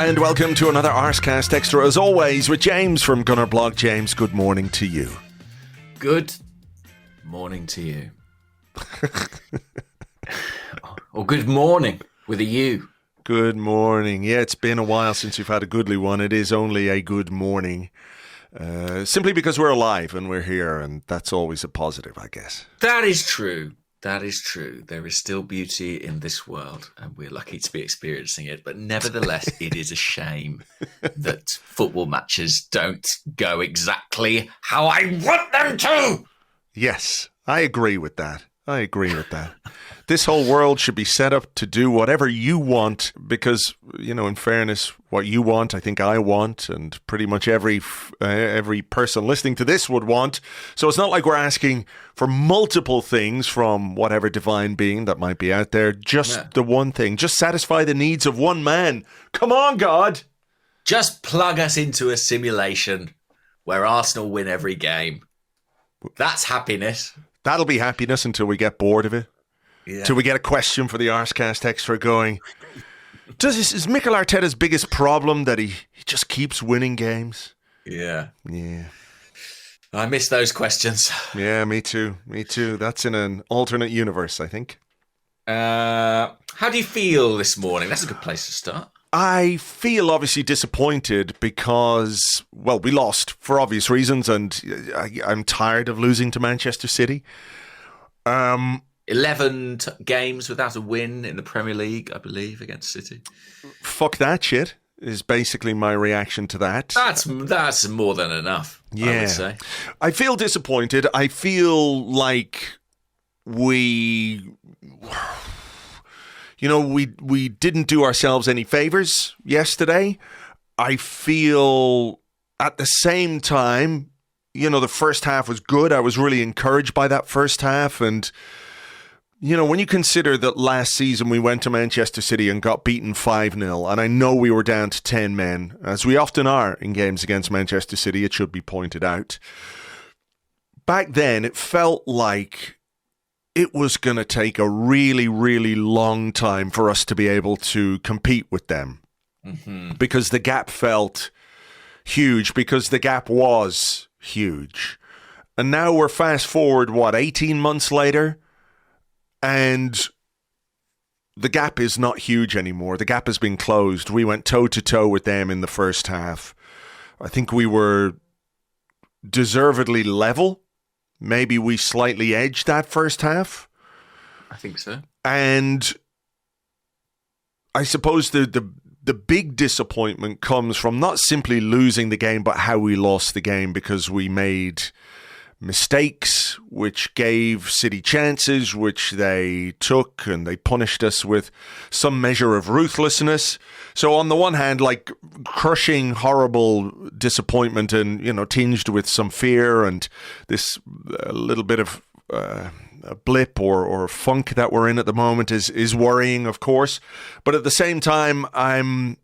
and welcome to another Arsecast Extra, as always, with James from Gunnerblog. James, good morning to you. Good morning to you. Or good morning with a U. Good morning. Yeah, it's been a while since you've had a goodly one. It is only a good morning. Simply because we're alive and we're here, and that's always a positive, I guess. That is true. That is true. There is still beauty in this world, and we're lucky to be experiencing it. But nevertheless, it is a shame that football matches don't go exactly how I want them to. Yes, I agree with that. This whole world should be set up to do whatever you want because, you know, in fairness, what you want, I think I want, and pretty much every person listening to this would want. So it's not like we're asking for multiple things from whatever divine being that might be out there. Just the one thing. Just satisfy the needs of one man. Come on, God. Just plug us into a simulation where Arsenal win every game. That's happiness. That'll be happiness until we get bored of it. Yeah. Till we get a question for the Arsecast Extra going, is Mikel Arteta's biggest problem that he just keeps winning games? Yeah. Yeah. I miss those questions. Yeah, me too. That's in an alternate universe, I think. How do you feel this morning? That's a good place to start. I feel obviously disappointed because, well, we lost for obvious reasons, and I'm tired of losing to Manchester City. 11 games without a win in the Premier League, I believe, against City. Fuck that shit is basically my reaction to that. That's more than enough, I would say. I feel disappointed. I feel like we didn't do ourselves any favors yesterday. I feel at the same time, the first half was good. I was really encouraged by that first half. And, when you consider that last season we went to Manchester City and got beaten 5-0, and I know we were down to 10 men, as we often are in games against Manchester City, it should be pointed out. Back then, it felt like it was going to take a really, really long time for us to be able to compete with them. Mm-hmm. Because the gap felt huge, because the gap was huge. And now we're fast forward, 18 months later? And the gap is not huge anymore. The gap has been closed. We went toe-to-toe with them in the first half. I think we were deservedly level. Maybe we slightly edged that first half. I think so. And I suppose the big disappointment comes from not simply losing the game, but how we lost the game, because we made mistakes which gave City chances, which they took, and they punished us with some measure of ruthlessness. So on the one hand, like crushing, horrible disappointment and, tinged with some fear and this little bit of a blip or funk that we're in at the moment is worrying, of course. But at the same time, I'm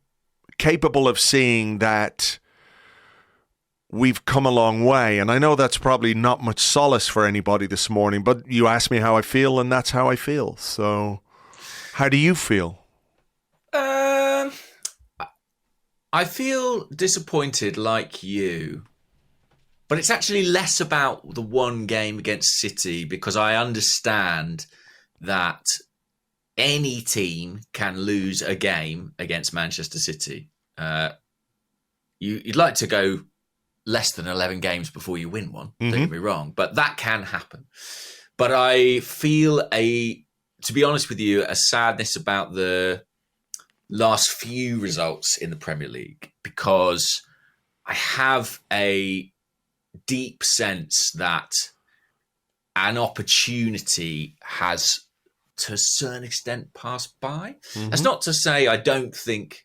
capable of seeing that we've come a long way. And I know that's probably not much solace for anybody this morning, but you asked me how I feel, and that's how I feel. So how do you feel? I feel disappointed like you, but it's actually less about the one game against City, because I understand that any team can lose a game against Manchester City. You'd like to go less than 11 games before you win one. Don't get me wrong, but that can happen. But I feel to be honest with you, a sadness about the last few results in the Premier League, because I have a deep sense that an opportunity has, to a certain extent, passed by. That's not to say I don't think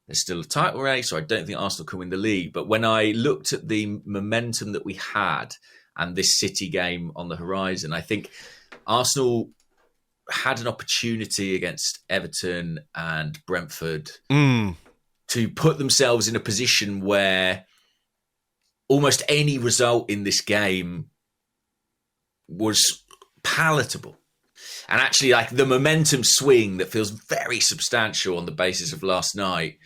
there's still a title race, or I don't think Arsenal can win the league. But when I looked at the momentum that we had and this City game on the horizon, I think Arsenal had an opportunity against Everton and Brentford to put themselves in a position where almost any result in this game was palatable. And actually, like, the momentum swing that feels very substantial on the basis of last night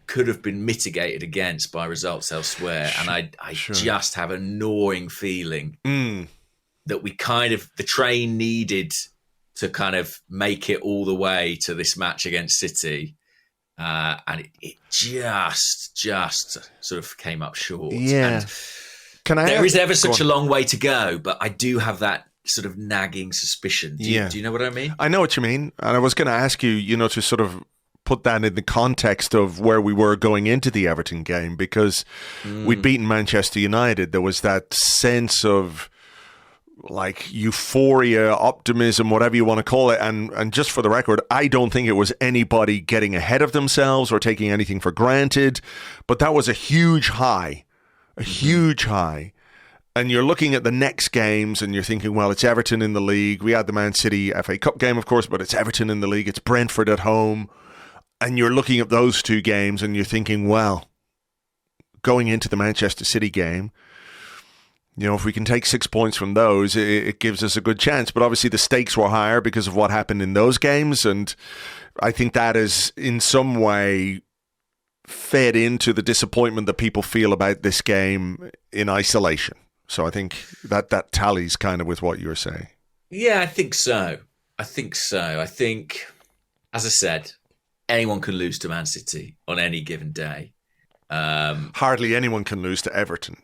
could have been mitigated against by results elsewhere. And I just have a gnawing feeling that the train needed to kind of make it all the way to this match against City. And it just sort of came up short. Yeah. And there is ever such a long way to go, but I do have that sort of nagging suspicion. Do you know what I mean? I know what you mean. And I was going to ask you, to sort of put that in the context of where we were going into the Everton game, because we'd beaten Manchester United. There was that sense of like euphoria, optimism, whatever you want to call it. And just for the record, I don't think it was anybody getting ahead of themselves or taking anything for granted, but that was a huge high, huge high. And you're looking at the next games and you're thinking, well, it's Everton in the league. We had the Man City FA Cup game, of course, but it's Everton in the league. It's Brentford at home. And you're looking at those two games and you're thinking, well, going into the Manchester City game, if we can take 6 points from those, it gives us a good chance. But obviously the stakes were higher because of what happened in those games. And I think that is in some way fed into the disappointment that people feel about this game in isolation. So I think that tallies kind of with what you're saying. Yeah, I think so. I think, as I said, anyone can lose to Man City on any given day. Hardly anyone can lose to Everton.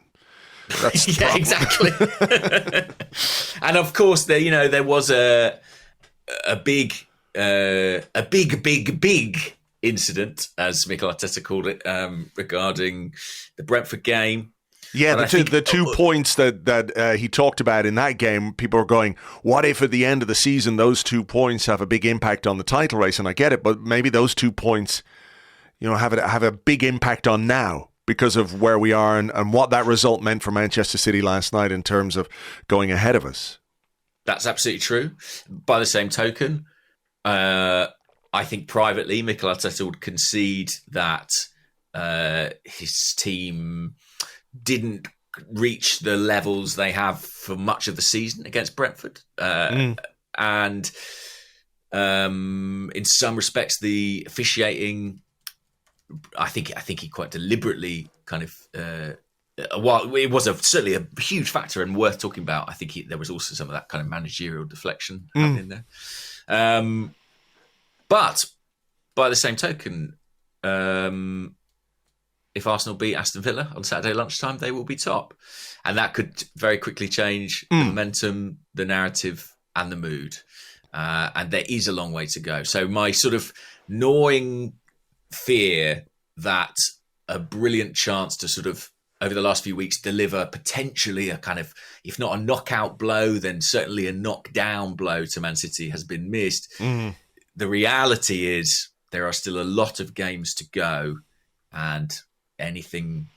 That's the problem. Exactly. And of course, there was a big incident, as Mikel Arteta called it, regarding the Brentford game. Yeah, the two points that he talked about in that game, people are going, what if at the end of the season those 2 points have a big impact on the title race? And I get it, but maybe those 2 points, have a big impact on now because of where we are and what that result meant for Manchester City last night in terms of going ahead of us. That's absolutely true. By the same token, I think privately Mikel Arteta would concede that his team didn't reach the levels they have for much of the season against Brentford. And in some respects, the officiating, I think he quite deliberately kind of, while it was certainly a huge factor and worth talking about, I think there was also some of that kind of managerial deflection happening there. But by the same token, if Arsenal beat Aston Villa on Saturday lunchtime, they will be top. And that could very quickly change the momentum, the narrative, and the mood. And there is a long way to go. So my sort of gnawing fear that a brilliant chance to sort of, over the last few weeks, deliver potentially a kind of, if not a knockout blow, then certainly a knockdown blow to Man City has been missed. The reality is there are still a lot of games to go, and everything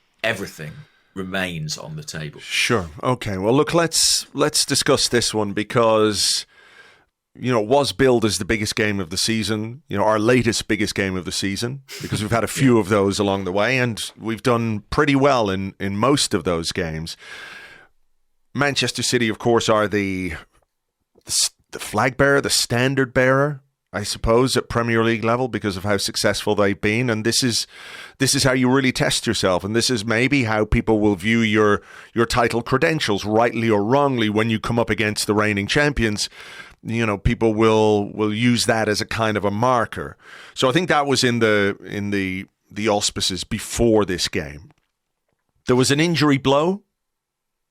remains on the table. Sure. Okay. Well, look, let's discuss this one because, was billed as the biggest game of the season, our latest biggest game of the season, because we've had a few of those along the way, and we've done pretty well in most of those games. Manchester City, of course, are the flag bearer, the standard bearer, I suppose, at Premier League level because of how successful they've been. And this is how you really test yourself. And this is maybe how people will view your title credentials, rightly or wrongly, when you come up against the reigning champions. People will use that as a kind of a marker. So I think that was in the auspices before this game. There was an injury blow.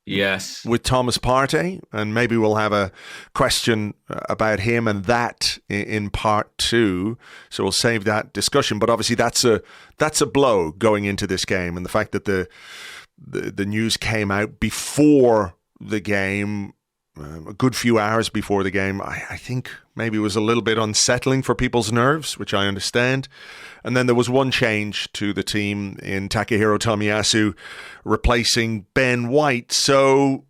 Yes. With Thomas Partey, and maybe we'll have a question about him and that in part 2. So we'll save that discussion. But obviously that's a blow going into this game, and the fact that the news came out before the game, a good few hours before the game, I think maybe it was a little bit unsettling for people's nerves, which I understand. And then there was one change to the team in Takahiro Tomiyasu replacing Ben White. So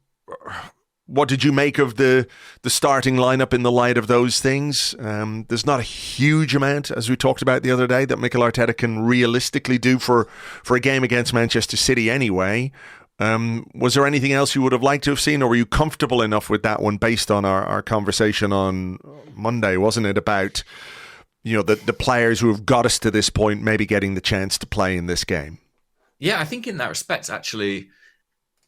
what did you make of the starting lineup in the light of those things? There's not a huge amount, as we talked about the other day, that Mikel Arteta can realistically do for a game against Manchester City anyway. Was there anything else you would have liked to have seen, or were you comfortable enough with that one based on our conversation on Monday, wasn't it, about the players who have got us to this point maybe getting the chance to play in this game. Yeah, I think in that respect, actually,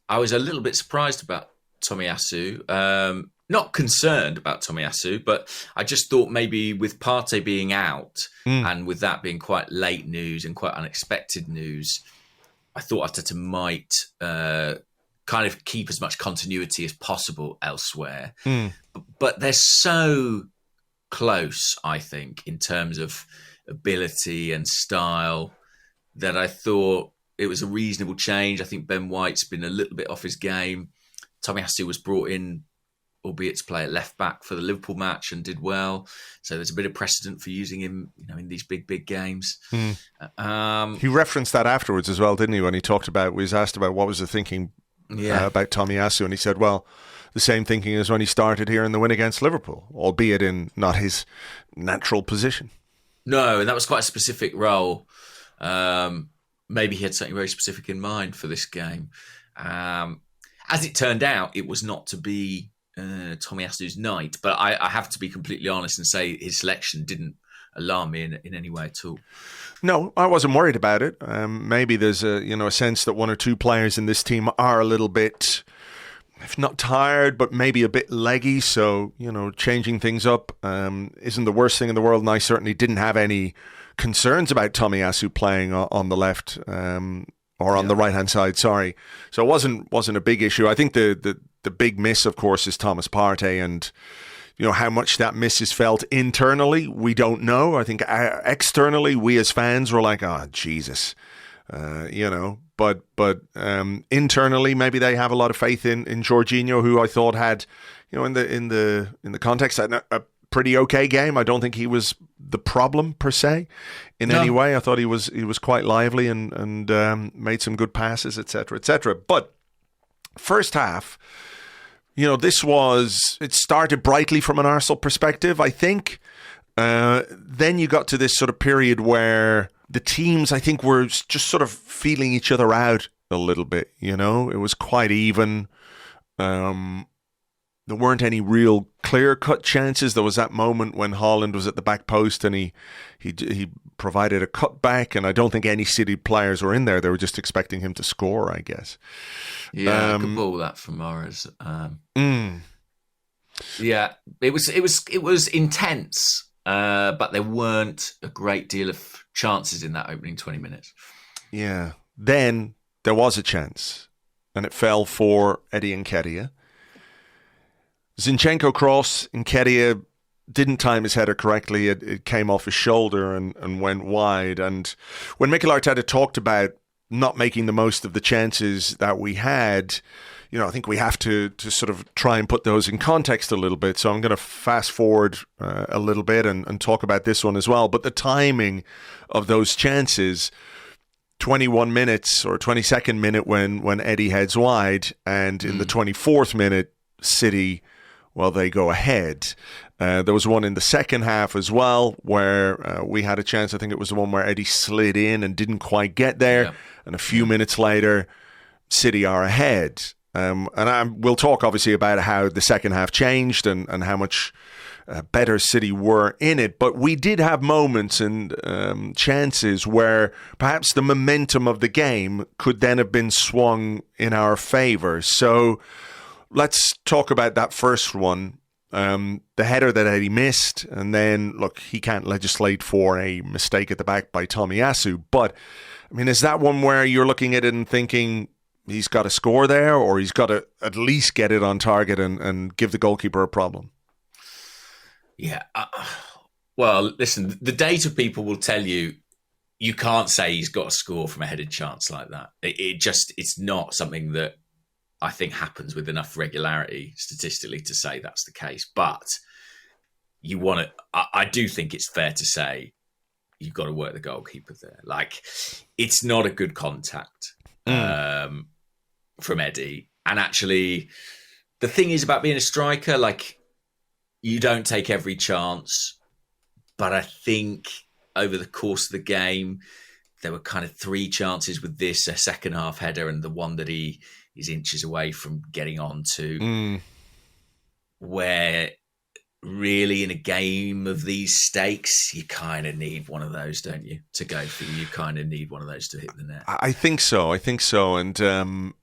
I was a little bit surprised about Tomiyasu. Not concerned about Tomiyasu, but I just thought maybe with Partey being out and with that being quite late news and quite unexpected news, I thought Arteta might kind of keep as much continuity as possible elsewhere. But they're so close, I think, in terms of ability and style, that I thought it was a reasonable change. I think Ben White's been a little bit off his game. Tomiyasu was brought in, albeit to play at left back for the Liverpool match, and did well. So there's a bit of precedent for using him, in these big games. He referenced that afterwards as well, didn't he? When he was asked about what was the thinking about Tomiyasu, and he said, well, the same thinking as when he started here in the win against Liverpool, albeit in not his natural position. No, and that was quite a specific role. Maybe he had something very specific in mind for this game. As it turned out, it was not to be Tomiyasu's night, but I have to be completely honest and say his selection didn't alarm me in any way at all. No, I wasn't worried about it. Maybe there's a sense that one or two players in this team are a little bit, if not tired, but maybe a bit leggy. So, changing things up isn't the worst thing in the world. And I certainly didn't have any concerns about Tomiyasu playing on the left or on the right-hand side, sorry. So it wasn't a big issue. I think the big miss, of course, is Thomas Partey, and how much that miss is felt internally, we don't know. I think externally, we as fans were like, oh, Jesus, But internally, maybe they have a lot of faith in Jorginho, who I thought had, in the context, a pretty okay game. I don't think he was the problem per se in any way. I thought he was quite lively and made some good passes, etc., etc. But first half, it started brightly from an Arsenal perspective, I think. Then you got to this sort of period where the teams, I think, were just sort of feeling each other out a little bit. It was quite even. There weren't any real clear-cut chances. There was that moment when Haaland was at the back post and he provided a cutback, and I don't think any City players were in there. They were just expecting him to score, I guess. Yeah, good ball that from Morris. Yeah, it was intense, but there weren't a great deal of chances in that opening 20 minutes. Yeah. Then there was a chance, and it fell for Eddie Nketiah. Zinchenko cross, Nketiah didn't time his header correctly. It came off his shoulder and went wide. And when Mikel Arteta talked about not making the most of the chances that we had, I think we have to sort of try and put those in context a little bit. So I'm going to fast forward a little bit and talk about this one as well. But the timing of those chances, 21 minutes or 22nd minute when Eddie heads wide, and in the 24th minute, City, well, they go ahead. There was one in the second half as well where we had a chance. I think it was the one where Eddie slid in and didn't quite get there. Yeah. And a few minutes later, City are ahead. We'll talk obviously about how the second half changed and how much better City were in it. But we did have moments and chances where perhaps the momentum of the game could then have been swung in our favour. So let's talk about that first one. The header that Eddie missed, and then, look, he can't legislate for a mistake at the back by Tomiyasu. But, I mean, is that one where you're looking at it and thinking he's got to score there, or he's got to at least get it on target and give the goalkeeper a problem? Yeah. Well, listen, the data people will tell you can't say he's got to score from a headed chance like that. It's not something that I think happens with enough regularity statistically to say that's the case. But I do think it's fair to say you've got to work the goalkeeper there. Like, it's not a good contact from Eddie. And actually, the thing is about being a striker, like, you don't take every chance. But I think over the course of the game, there were kind of 3 chances with this, a second half header and the one that he is inches away from getting on to, where really in a game of these stakes, you kind of need one of those, don't you, to go for you? You kind of need one of those to hit the net. I think so. And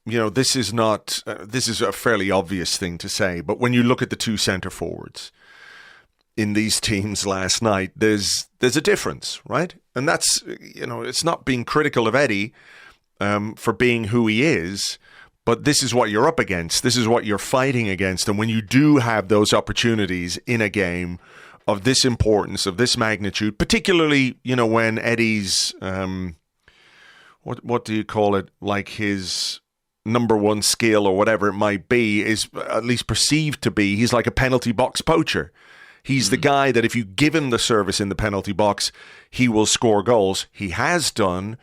this is not. This is a fairly obvious thing to say, but when you look at the two centre forwards in these teams last night, there's a difference, right? And that's, it's not being critical of Eddie for being who he is, but this is what you're up against. This is what you're fighting against. And when you do have those opportunities in a game of this importance, of this magnitude, particularly, when Eddie's, what do you call it? Like his number one skill or whatever it might be is at least perceived to be, he's like a penalty box poacher. He's the guy that if you give him the service in the penalty box, he will score goals. He has done,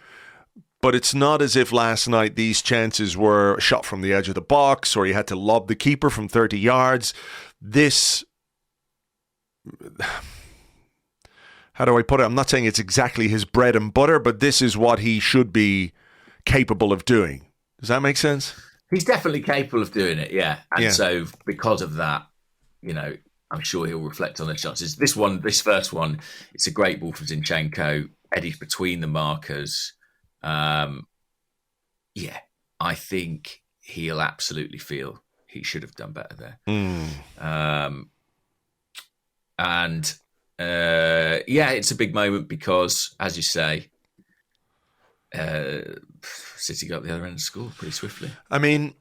but it's not as if last night these chances were shot from the edge of the box or he had to lob the keeper from 30 yards. This, how do I put it? I'm not saying it's exactly his bread and butter, but this is what he should be capable of doing. Does that make sense? He's definitely capable of doing it, yeah. And so because of that, I'm sure he'll reflect on the chances. This first one, it's a great ball from Zinchenko. Eddie's between the markers. I think he'll absolutely feel he should have done better there. It's a big moment because, as you say, City got the other end of the score pretty swiftly. I mean,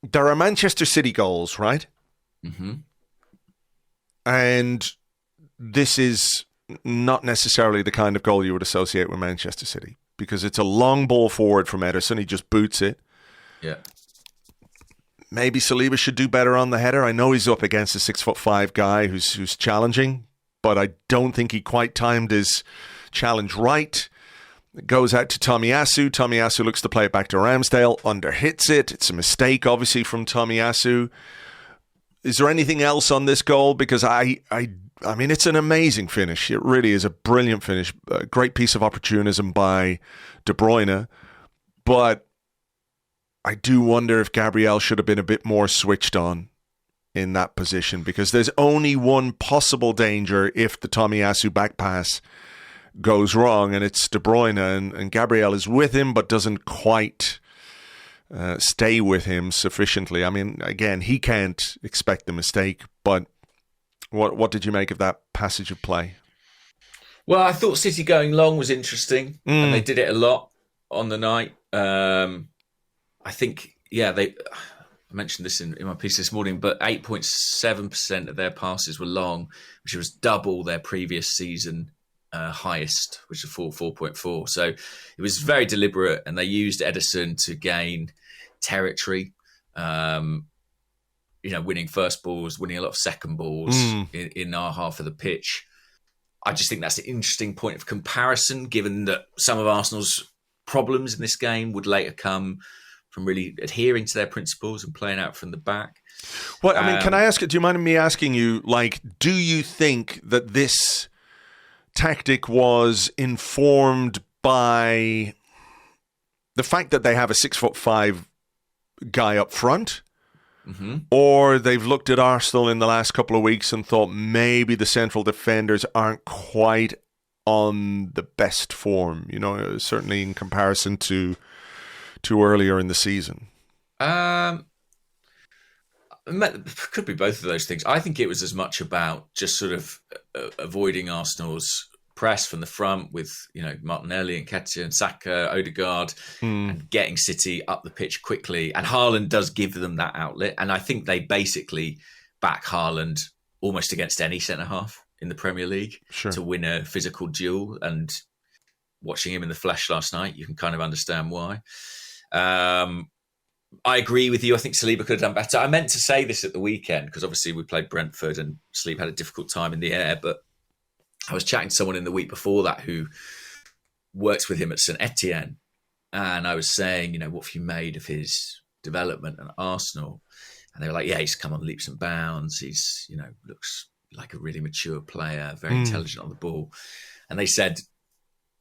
there are Manchester City goals, right? Mm-hmm. And this is not necessarily the kind of goal you would associate with Manchester City because it's a long ball forward from Ederson. He just boots it. Yeah. Maybe Saliba should do better on the header. I know he's up against a 6'5" guy who's challenging, but I don't think he quite timed his challenge right. It goes out to Tomiyasu. Tomiyasu looks to play it back to Ramsdale. Underhits it. It's a mistake, obviously, from Tomiyasu. Is there anything else on this goal? Because I mean, it's an amazing finish. It really is a brilliant finish. A great piece of opportunism by De Bruyne. But I do wonder if Gabriel should have been a bit more switched on in that position because there's only one possible danger if the Tomiyasu back pass goes wrong, and it's De Bruyne, and Gabriel is with him but doesn't quite stay with him sufficiently. I mean, again, he can't expect the mistake, but what did you make of that passage of play? Well, I thought City going long was interesting, and they did it a lot on the night. I think, I mentioned this in my piece this morning, but 8.7% of their passes were long, which was double their previous season highest, which was 4.4. So it was very deliberate, and they used Ederson to gain territory. Winning first balls, winning a lot of second balls in our half of the pitch. I just think that's an interesting point of comparison, given that some of Arsenal's problems in this game would later come from really adhering to their principles and playing out from the back. Well, I mean, can I ask? Do you mind me asking you? Do you think that this tactic was informed by the fact that they have a 6'5" guy up front, or they've looked at Arsenal in the last couple of weeks and thought maybe the central defenders aren't quite on the best form? Certainly in comparison to earlier in the season. Could be both of those things. I think it was as much about just sort of avoiding Arsenal's press from the front with, Martinelli and Nketiah and Saka, Odegaard, and getting City up the pitch quickly. And Haaland does give them that outlet. And I think they basically back Haaland almost against any centre-half in the Premier League to win a physical duel. And watching him in the flesh last night, you can kind of understand why. I agree with you. I think Saliba could have done better. I meant to say this at the weekend because obviously we played Brentford and Saliba had a difficult time in the air. But I was chatting to someone in the week before that who works with him at St Etienne. And I was saying, what have you made of his development at Arsenal? And they were like, yeah, he's come on leaps and bounds. He's, looks like a really mature player, very intelligent on the ball. And they said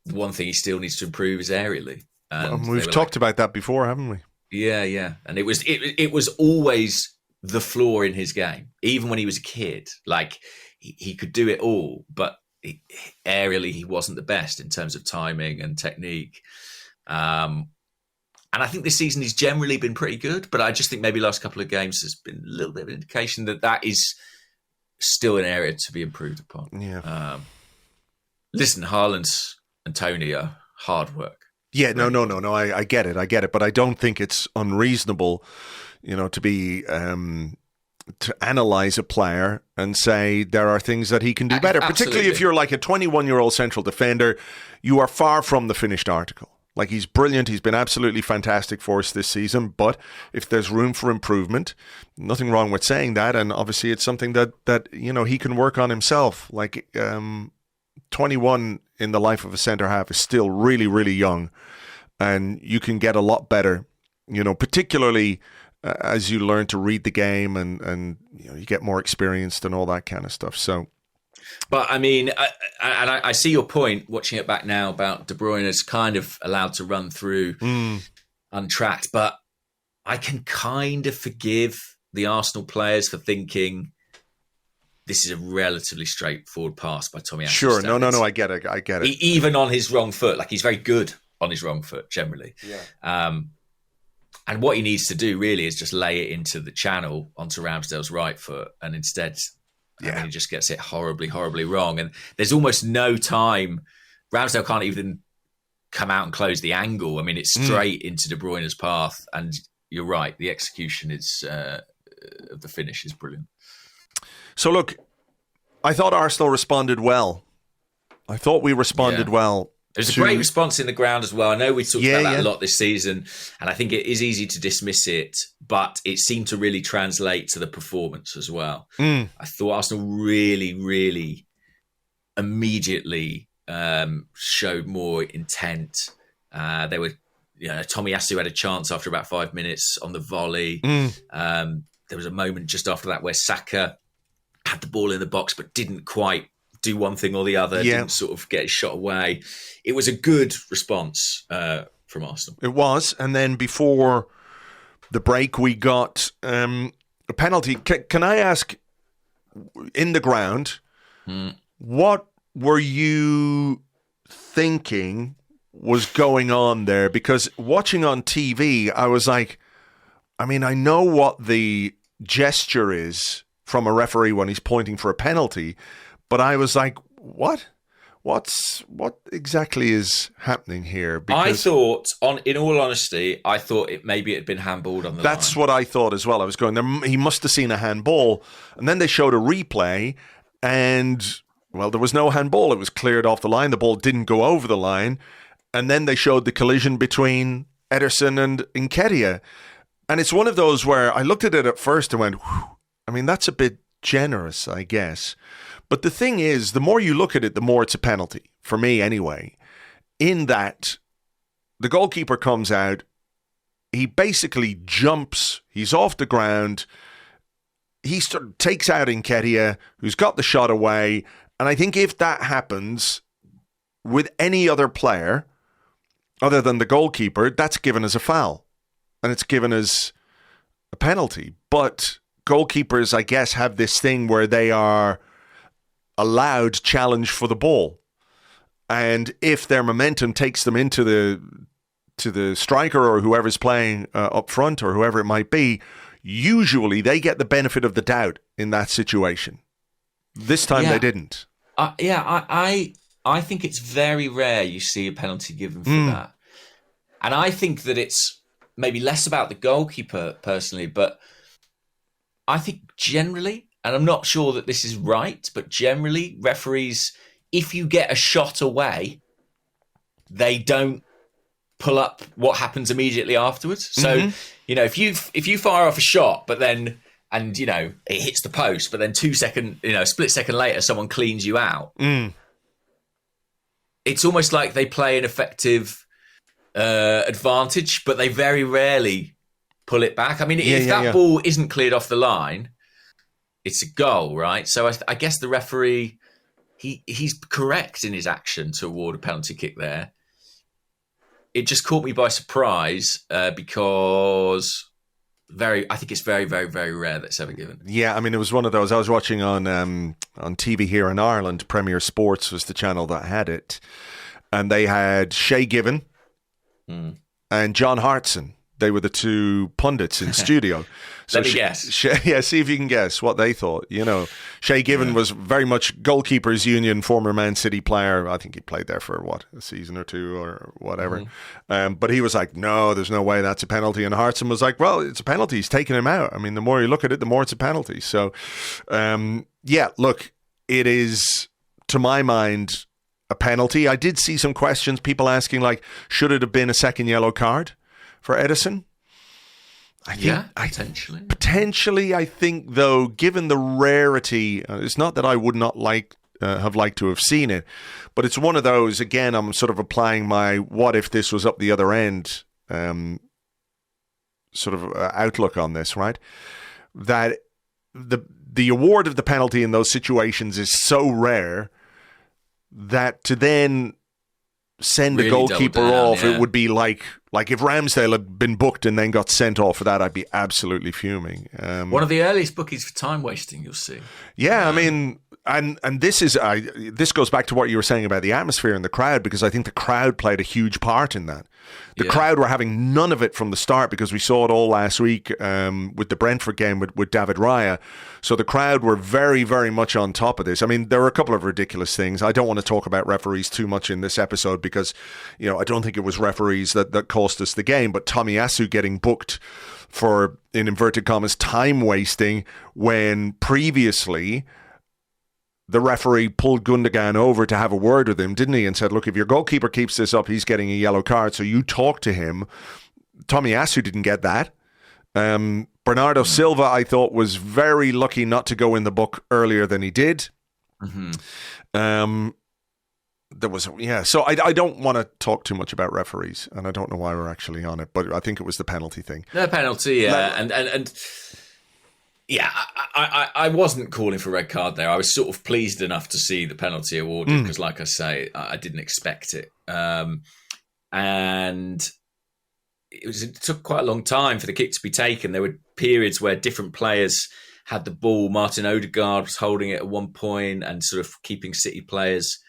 the one thing he still needs to improve is aerially. And we've talked about that before, haven't we? Yeah. And it was always the flaw in his game. Even when he was a kid, like he could do it all, but aerially he wasn't the best in terms of timing and technique. And I think this season he's generally been pretty good, but I just think maybe last couple of games has been a little bit of an indication that is still an area to be improved upon. Yeah. Listen, Haaland and Tony are hard work. Yeah, no. I get it. But I don't think it's unreasonable, to be to analyze a player and say there are things that he can do better. Absolutely. Particularly if you're like a 21-year-old central defender, you are far from the finished article. Like, he's brilliant. He's been absolutely fantastic for us this season. But if there's room for improvement, nothing wrong with saying that. And obviously, it's something that he can work on himself. Like, 21 in the life of a centre half is still really, really young, and you can get a lot better. Particularly as you learn to read the game and you get more experienced and all that kind of stuff. So. But I mean, I see your point watching it back now about De Bruyne is kind of allowed to run through untracked. But I can kind of forgive the Arsenal players for thinking this is a relatively straightforward pass by Tommy. Sure, no, I get it. Even on his wrong foot, like he's very good on his wrong foot generally. Yeah. And what he needs to do really is just lay it into the channel onto Ramsdale's right foot, and instead. Yeah. He just gets it horribly, horribly wrong. And there's almost no time. Ramsdale can't even come out and close the angle. I mean, it's straight into De Bruyne's path. And you're right. The execution of the finish is brilliant. So, look, I thought Arsenal responded well. I thought we responded well. There's a great response in the ground as well. I know we talked about that a lot this season, and I think it is easy to dismiss it, but it seemed to really translate to the performance as well. I thought Arsenal really, really immediately showed more intent. They were, Tomiyasu had a chance after about 5 minutes on the volley. There was a moment just after that where Saka had the ball in the box but didn't quite do one thing or the other, didn't sort of get his shot away. It was a good response from Arsenal. It was. And then before the break, we got a penalty. Can I ask, in the ground, what were you thinking was going on there? Because watching on TV, I was like, I mean, I know what the gesture is from a referee when he's pointing for a penalty, but I was like, what exactly is happening here? Because I thought, in all honesty, maybe it had been handballed on the line. That's what I thought as well. I was going, he must have seen a handball. And then they showed a replay and, well, there was no handball. It was cleared off the line. The ball didn't go over the line. And then they showed the collision between Ederson and Nketiah. And it's one of those where I looked at it at first and went, whew, I mean, that's a bit generous, I guess. But the thing is, the more you look at it, the more it's a penalty, for me anyway, in that the goalkeeper comes out, he basically jumps, he's off the ground, he takes out Nketiah, who's got the shot away, and I think if that happens with any other player, other than the goalkeeper, that's given as a foul, and it's given as a penalty. But goalkeepers, I guess, have this thing where they are allowed challenge for the ball, and if their momentum takes them into the striker or whoever's playing up front or whoever it might be, usually they get the benefit of the doubt in that situation. This time they didn't. I think it's very rare you see a penalty given for that, and I think that it's maybe less about the goalkeeper personally, but I think generally, and I'm not sure that this is right, but generally referees, if you get a shot away, they don't pull up what happens immediately afterwards. So, if you fire off a shot, but then, and it hits the post, but then a split second later, someone cleans you out. It's almost like they play an effective advantage, but they very rarely pull it back. I mean, if that ball isn't cleared off the line, it's a goal, right? So I guess the referee, he's correct in his action to award a penalty kick there. It just caught me by surprise because I think it's very, very, very rare that it's ever given. Yeah, I mean, it was one of those. I was watching on TV here in Ireland. Premier Sports was the channel that had it. And they had Shay Given and John Hartson. They were the two pundits in studio. So Let me guess. See if you can guess what they thought. Shay Given was very much goalkeepers union, former Man City player. I think he played there for, a season or two or whatever. But he was like, no, there's no way that's a penalty. And Hartson was like, well, it's a penalty. He's taking him out. I mean, the more you look at it, the more it's a penalty. So, look, it is, to my mind, a penalty. I did see some questions, people asking, like, should it have been a second yellow card for Ederson? Potentially. Potentially, I think, though, given the rarity, it's not that I would not have liked to have seen it, but it's one of those, again, I'm sort of applying my what if this was up the other end outlook on this, right? That the award of the penalty in those situations is so rare that to then send really a goalkeeper off, it would be like if Ramsdale had been booked and then got sent off for that, I'd be absolutely fuming. One of the earliest bookies for time wasting, you'll see. Yeah, I mean, and this is this goes back to what you were saying about the atmosphere and the crowd, because I think the crowd played a huge part in that. The crowd were having none of it from the start, because we saw it all last week with the Brentford game with David Raya. So the crowd were very, very much on top of this. I mean, there were a couple of ridiculous things. I don't want to talk about referees too much in this episode because, I don't think it was referees that cost us the game. But Tomiyasu getting booked for, in inverted commas, time wasting when previously the referee pulled Gundogan over to have a word with him, didn't he? And said, look, if your goalkeeper keeps this up, he's getting a yellow card. So you talk to him. Tomiyasu didn't get that. Bernardo Silva, I thought, was very lucky not to go in the book earlier than he did. There was, so I don't want to talk too much about referees, and I don't know why we're actually on it, but I think it was the penalty thing. The penalty, yeah. And yeah, I wasn't calling for a red card there. I was sort of pleased enough to see the penalty awarded because, like I say, I didn't expect it. And it took quite a long time for the kick to be taken. There were periods where different players had the ball. Martin Odegaard was holding it at one point and sort of keeping City players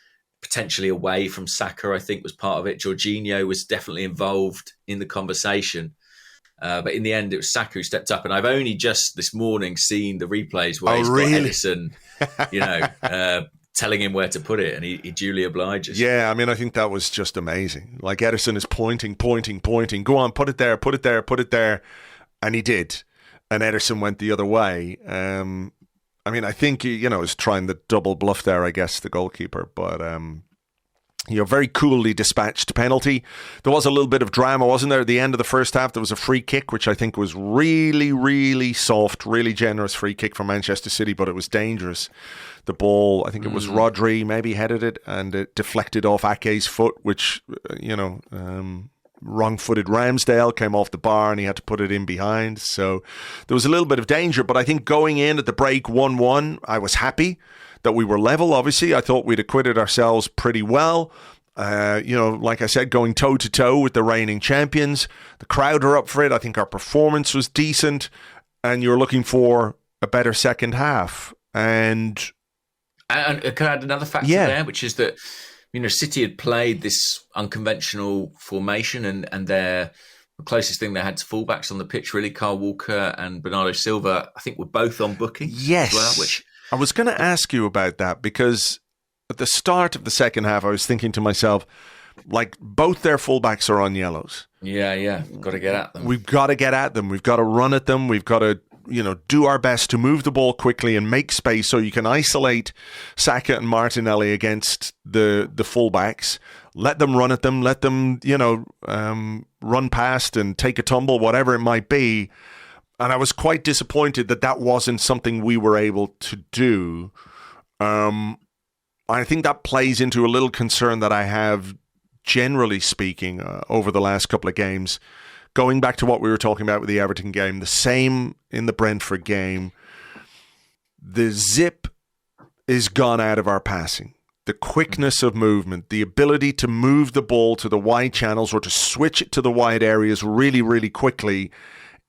potentially away from Saka, I think, was part of it. Jorginho was definitely involved in the conversation. But in the end, it was Saka who stepped up. And I've only just this morning seen the replays where he's got Ederson, telling him where to put it, and he duly obliges. Yeah, I mean, I think that was just amazing. Like, Ederson is pointing. Go on, put it there. And he did. And Ederson went the other way. I mean, I think, is trying the double bluff there, I guess, the goalkeeper. But, very coolly dispatched penalty. There was a little bit of drama, wasn't there? At the end of the first half, there was a free kick, which I think was really, really soft, really generous free kick from Manchester City, but it was dangerous. The ball, I think it was Rodri maybe headed it, and it deflected off Ake's foot, which, wrong-footed Ramsdale came off the bar and he had to put it in behind. So there was a little bit of danger, but I think going in at the break 1-1, I was happy that we were level. Obviously, I thought we'd acquitted ourselves pretty well. Like I said, going toe-to-toe with the reigning champions. The crowd are up for it. I think our performance was decent, and you're looking for a better second half. And can I add another factor there, which is that City had played this unconventional formation, and the closest thing they had to fullbacks on the pitch, really, Kyle Walker and Bernardo Silva, I think were both on booking. Yes. As well, which I was going to ask you about that, because at the start of the second half, I was thinking to myself, like, both their fullbacks are on yellows. Yeah. Got to get at them. We've got to get at them. We've got to run at them. We've got to do our best to move the ball quickly and make space so you can isolate Saka and Martinelli against the fullbacks. Let them run at them. Let them, run past and take a tumble, whatever it might be. And I was quite disappointed that wasn't something we were able to do. I think that plays into a little concern that I have, generally speaking, over the last couple of games. Going back to what we were talking about with the Everton game, the same in the Brentford game, the zip is gone out of our passing. The quickness of movement, the ability to move the ball to the wide channels or to switch it to the wide areas really, really quickly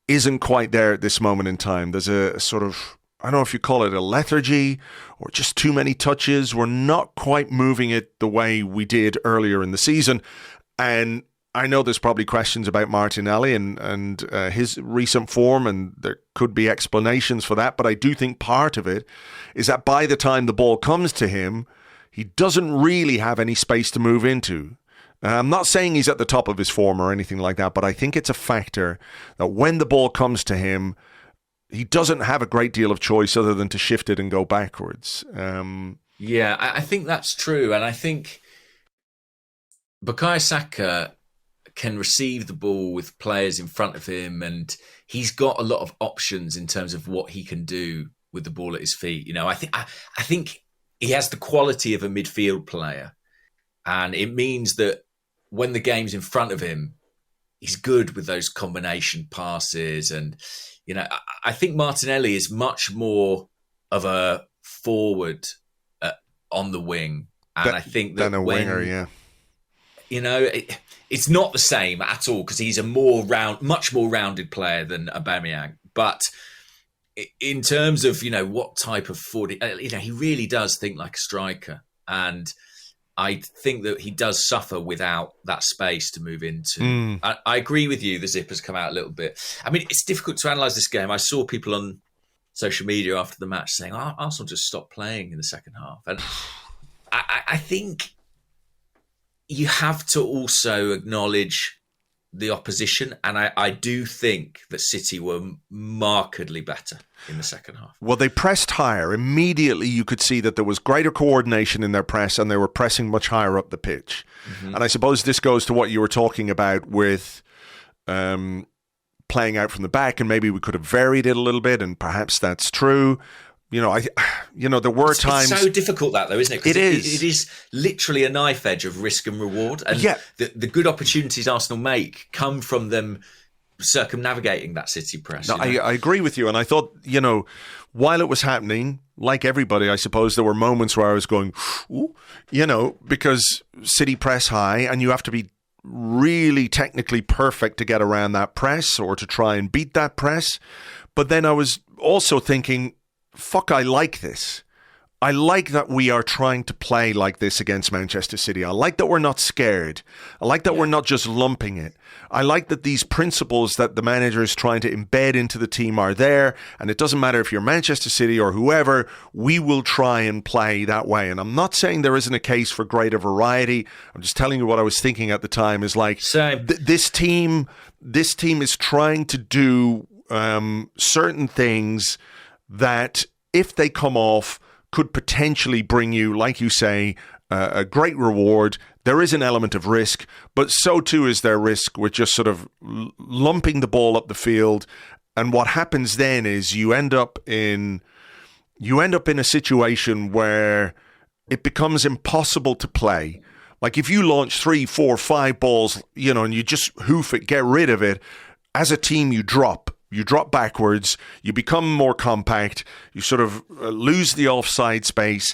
isn't quite there at this moment in time. There's a sort of, I don't know if you call it a lethargy or just too many touches. We're not quite moving it the way we did earlier in the season. And I know there's probably questions about Martinelli and his recent form, and there could be explanations for that. But I do think part of it is that by the time the ball comes to him, he doesn't really have any space to move into. I'm not saying he's at the top of his form or anything like that, but I think it's a factor that when the ball comes to him, he doesn't have a great deal of choice other than to shift it and go backwards. Yeah, I think that's true. And I think Bukayo Saka can receive the ball with players in front of him, and he's got a lot of options in terms of what he can do with the ball at his feet. You know, I think he has the quality of a midfield player, and it means that when the game's in front of him, he's good with those combination passes. And, you know, I think Martinelli is much more of a forward on the wing. And I think that than a winger, yeah. You know, it's not the same at all because he's a much more rounded player than Aubameyang. But in terms of, you know, what type of forward, you know, he really does think like a striker. And I think that he does suffer without that space to move into. I agree with you. The zip has come out a little bit. I mean, it's difficult to analyse this game. I saw people on social media after the match saying, Arsenal just stopped playing in the second half. And I think you have to also acknowledge the opposition. And I do think that City were markedly better in the second half. Well, they pressed higher. Immediately you could see that there was greater coordination in their press and they were pressing much higher up the pitch. Mm-hmm. And I suppose this goes to what you were talking about with playing out from the back, and maybe we could have varied it a little bit, and perhaps that's true. You know, there were times. It's so difficult that though, isn't it? 'Cause it is. It is literally a knife edge of risk and reward, and the good opportunities Arsenal make come from them circumnavigating that City press. No, I agree with you, and I thought, you know, while it was happening, like everybody, I suppose there were moments where I was going, ooh, you know, because City press high, and you have to be really technically perfect to get around that press or to try and beat that press. But then I was also thinking, fuck, I like this. I like that we are trying to play like this against Manchester City. I like that we're not scared. I like that we're not just lumping it. I like that these principles that the manager is trying to embed into the team are there. And it doesn't matter if you're Manchester City or whoever, we will try and play that way. And I'm not saying there isn't a case for greater variety. I'm just telling you what I was thinking at the time is like, this team is trying to do certain things that if they come off could potentially bring you, like you say, a great reward. There is an element of risk, but so too is there risk with just sort of lumping the ball up the field. And what happens then is you end up in a situation where it becomes impossible to play. Like if you launch 3, 4, 5 balls, you know, and you just hoof it, get rid of it, as a team you drop. You drop backwards, you become more compact, you sort of lose the offside space,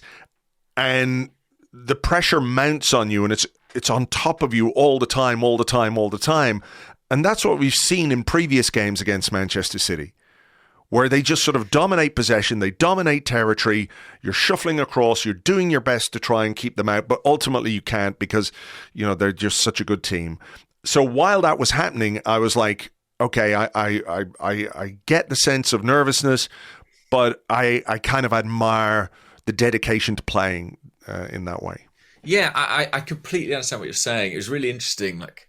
and the pressure mounts on you, and it's on top of you all the time. And that's what we've seen in previous games against Manchester City, where they just sort of dominate possession, they dominate territory, you're shuffling across, you're doing your best to try and keep them out, but ultimately you can't because, you know, they're just such a good team. So while that was happening, I was like, okay, I get the sense of nervousness, but I kind of admire the dedication to playing in that way. Yeah, I completely understand what you're saying. It was really interesting. Like,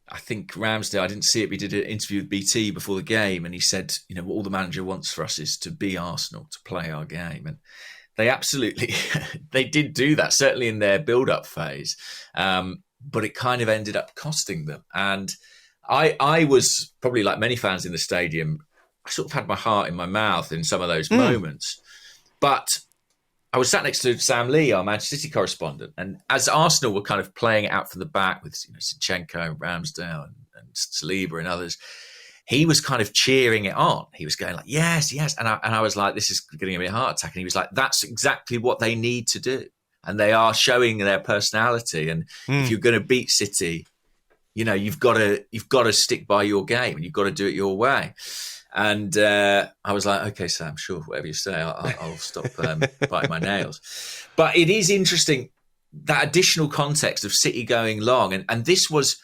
I think Ramsdale, I didn't see it, but he did an interview with BT before the game, and he said, you know, what all the manager wants for us is to be Arsenal, to play our game. And they absolutely, they did do that, certainly in their build-up phase. But it kind of ended up costing them. And I was probably like many fans in the stadium, I sort of had my heart in my mouth in some of those moments. But I was sat next to Sam Lee, our Manchester City correspondent, and as Arsenal were kind of playing it out from the back with, you know, Zinchenko and Ramsdale and Saliba and others, he was kind of cheering it on. He was going like, yes. And I was like, this is going to give me a heart attack. And he was like, that's exactly what they need to do. And they are showing their personality. And if you're going to beat City, you've got to stick by your game and you've got to do it your way. And I was like, okay, Sam, sure, whatever you say, I'll stop biting my nails. But it is interesting, that additional context of City going long. And this was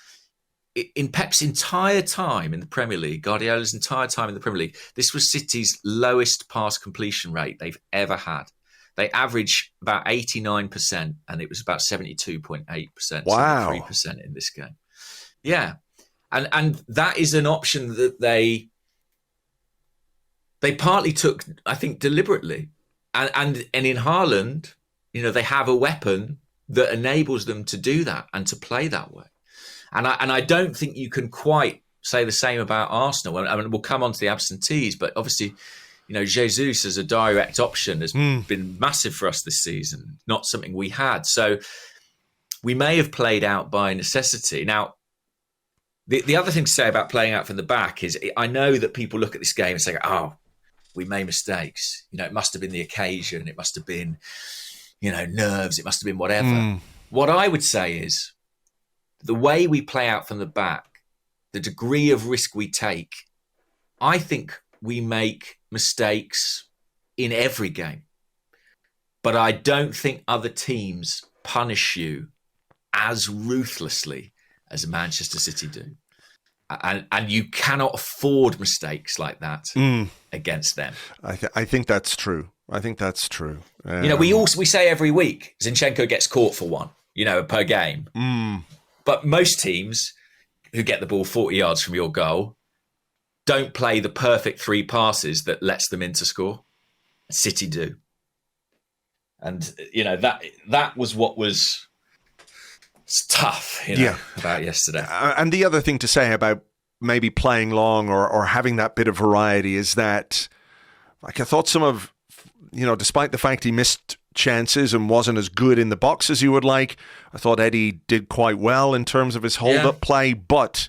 in Pep's entire time in the Premier League, Guardiola's entire time in the Premier League, this was City's lowest pass completion rate they've ever had. They average about 89%, and it was about 72.8%, wow, 73% in this game. Yeah. And that is an option that they partly took, I think, deliberately. And in Haaland, they have a weapon that enables them to do that and to play that way. And I don't think you can quite say the same about Arsenal. I mean, we'll come on to the absentees, but obviously, Jesus as a direct option has been massive for us this season, not something we had. So we may have played out by necessity. Now, the other thing to say about playing out from the back is I know that people look at this game and say, oh, we made mistakes. It must have been the occasion. It must have been, nerves. It must have been whatever. What I would say is the way we play out from the back, the degree of risk we take, I think we make mistakes in every game. But I don't think other teams punish you as ruthlessly as Manchester City do. And you cannot afford mistakes like that against them. I think that's true. I think that's true. We say every week Zinchenko gets caught for one, per game. But most teams who get the ball 40 yards from your goal don't play the perfect three passes that lets them in to score. City do. And, that was what was tough, about yesterday. And the other thing to say about maybe playing long or having that bit of variety is that, I thought some of, despite the fact he missed chances and wasn't as good in the box as you would like, I thought Eddie did quite well in terms of his hold-up play, but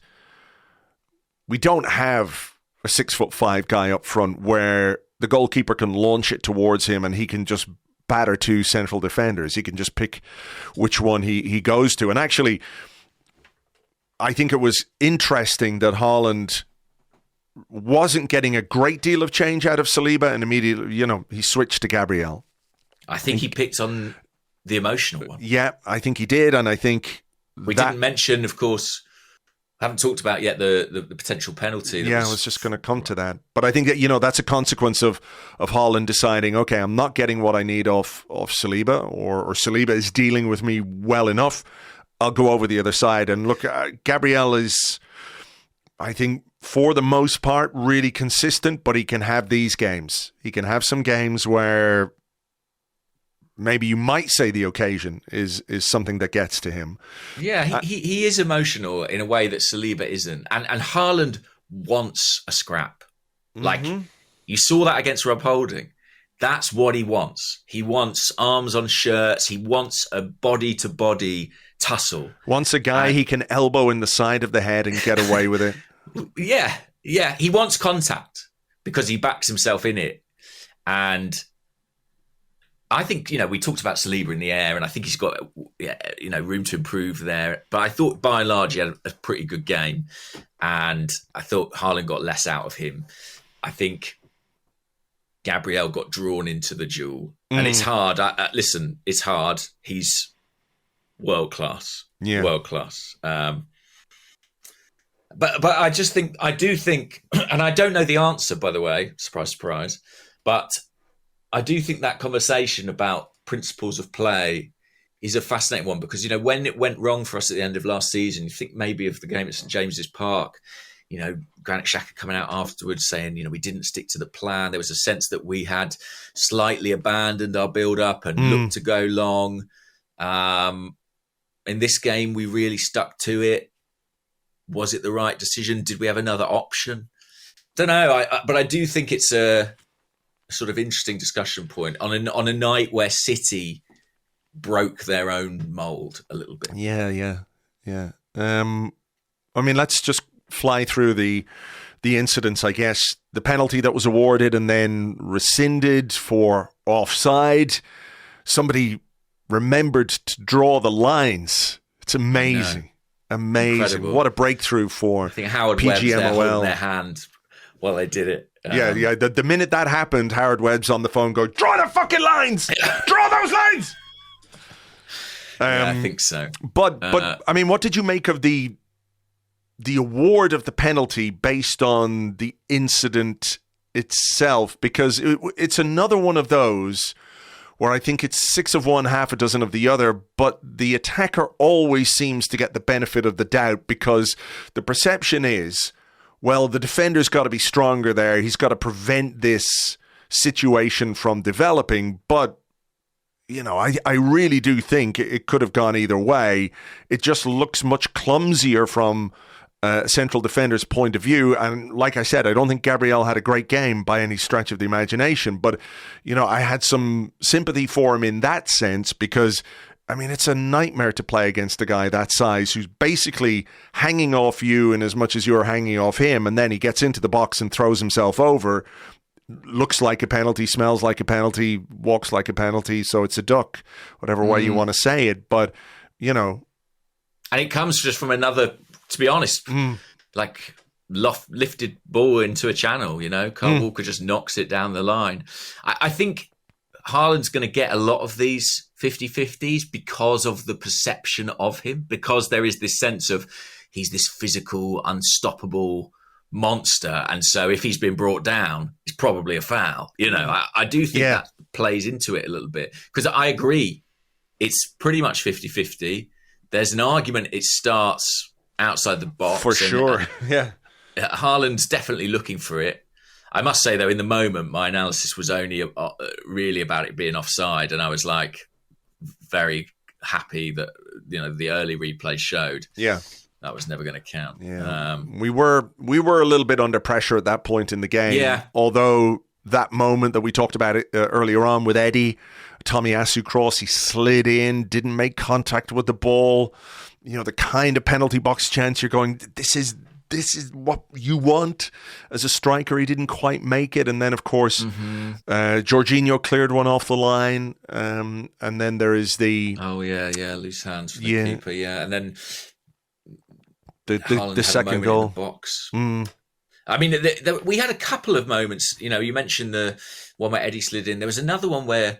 we don't have a 6'5" guy up front where the goalkeeper can launch it towards him and he can just batter two central defenders. He can just pick which one he goes to. And actually, I think it was interesting that Haaland wasn't getting a great deal of change out of Saliba, and immediately, he switched to Gabriel. I think he picked on the emotional one. Yeah, I think he did, and I think we didn't mention, of course, haven't talked about yet the potential penalty. I was just going to come to that. But I think that, that's a consequence of Haaland deciding, okay, I'm not getting what I need off Saliba, or Saliba is dealing with me well enough. I'll go over the other side. And look, Gabriel is, I think, for the most part, really consistent, but he can have these games. He can have some games where maybe you might say the occasion is something that gets to him. Yeah, he is emotional in a way that Saliba isn't. And Haaland wants a scrap. Like, you saw that against Rob Holding. That's what he wants. He wants arms on shirts. He wants a body-to-body tussle. Wants a guy he can elbow in the side of the head and get away with it. Yeah. He wants contact because he backs himself in it. And I think, we talked about Saliba in the air, and I think he's got, room to improve there. But I thought, by and large, he had a pretty good game. And I thought Haaland got less out of him. I think Gabriel got drawn into the duel. And it's hard. Listen, it's hard. He's world-class. Yeah. World-class. But I do think, and I don't know the answer, by the way, surprise, surprise, but I do think that conversation about principles of play is a fascinating one because, when it went wrong for us at the end of last season, you think maybe of the game at St James's Park, Granit Xhaka coming out afterwards saying, we didn't stick to the plan. There was a sense that we had slightly abandoned our build-up and looked to go long. In this game, we really stuck to it. Was it the right decision? Did we have another option? Don't know, but I do think it's a sort of interesting discussion point on a night where City broke their own mould a little bit. Yeah. Let's just fly through the incidents, I guess. The penalty that was awarded and then rescinded for offside. Somebody remembered to draw the lines. It's amazing. Amazing. Incredible. What a breakthrough for I think Howard Webb's there PGMOL. holding their hand while they did it. Yeah. The minute that happened, Howard Webb's on the phone going, draw the fucking lines! Draw those lines! Yeah, I think so. But I mean, what did you make of the award of the penalty based on the incident itself? Because it's another one of those where I think it's 6 of one, half a dozen of the other, but the attacker always seems to get the benefit of the doubt because the perception is, well, the defender's got to be stronger there. He's got to prevent this situation from developing. But, you know, I really do think it could have gone either way. It just looks much clumsier from a central defender's point of view. And like I said, I don't think Gabriel had a great game by any stretch of the imagination. But, you know, I had some sympathy for him in that sense because, I mean, it's a nightmare to play against a guy that size who's basically hanging off you in as much as you're hanging off him. And then he gets into the box and throws himself over. Looks like a penalty, smells like a penalty, walks like a penalty. So it's a duck, whatever way you want to say it. But, you know. And it comes just from another, to be honest, like lifted ball into a channel, you know. Kyle Walker just knocks it down the line. I think Haaland's going to get a lot of these 50-50s because of the perception of him, because there is this sense of he's this physical, unstoppable monster. And so if he's been brought down, it's probably a foul. You know, I do think that plays into it a little bit because I agree. It's pretty much 50-50. There's an argument it starts outside the box. For sure, yeah. Haaland's definitely looking for it. I must say, though, in the moment, my analysis was only really about it being offside. And I was like very happy that, you know, the early replay showed. Yeah. That was never going to count. Yeah. We were a little bit under pressure at that point in the game. Yeah. Although that moment that we talked about earlier on with Eddie, Tomiyasu cross, he slid in, didn't make contact with the ball. You know, the kind of penalty box chance you're going, this is what you want as a striker. He didn't quite make it. And then, of course, Jorginho cleared one off the line. And then there is the... Oh, yeah, loose hands for the keeper, and then... The second goal. In the box. I mean, we had a couple of moments. You know, you mentioned the one where Eddie slid in. There was another one where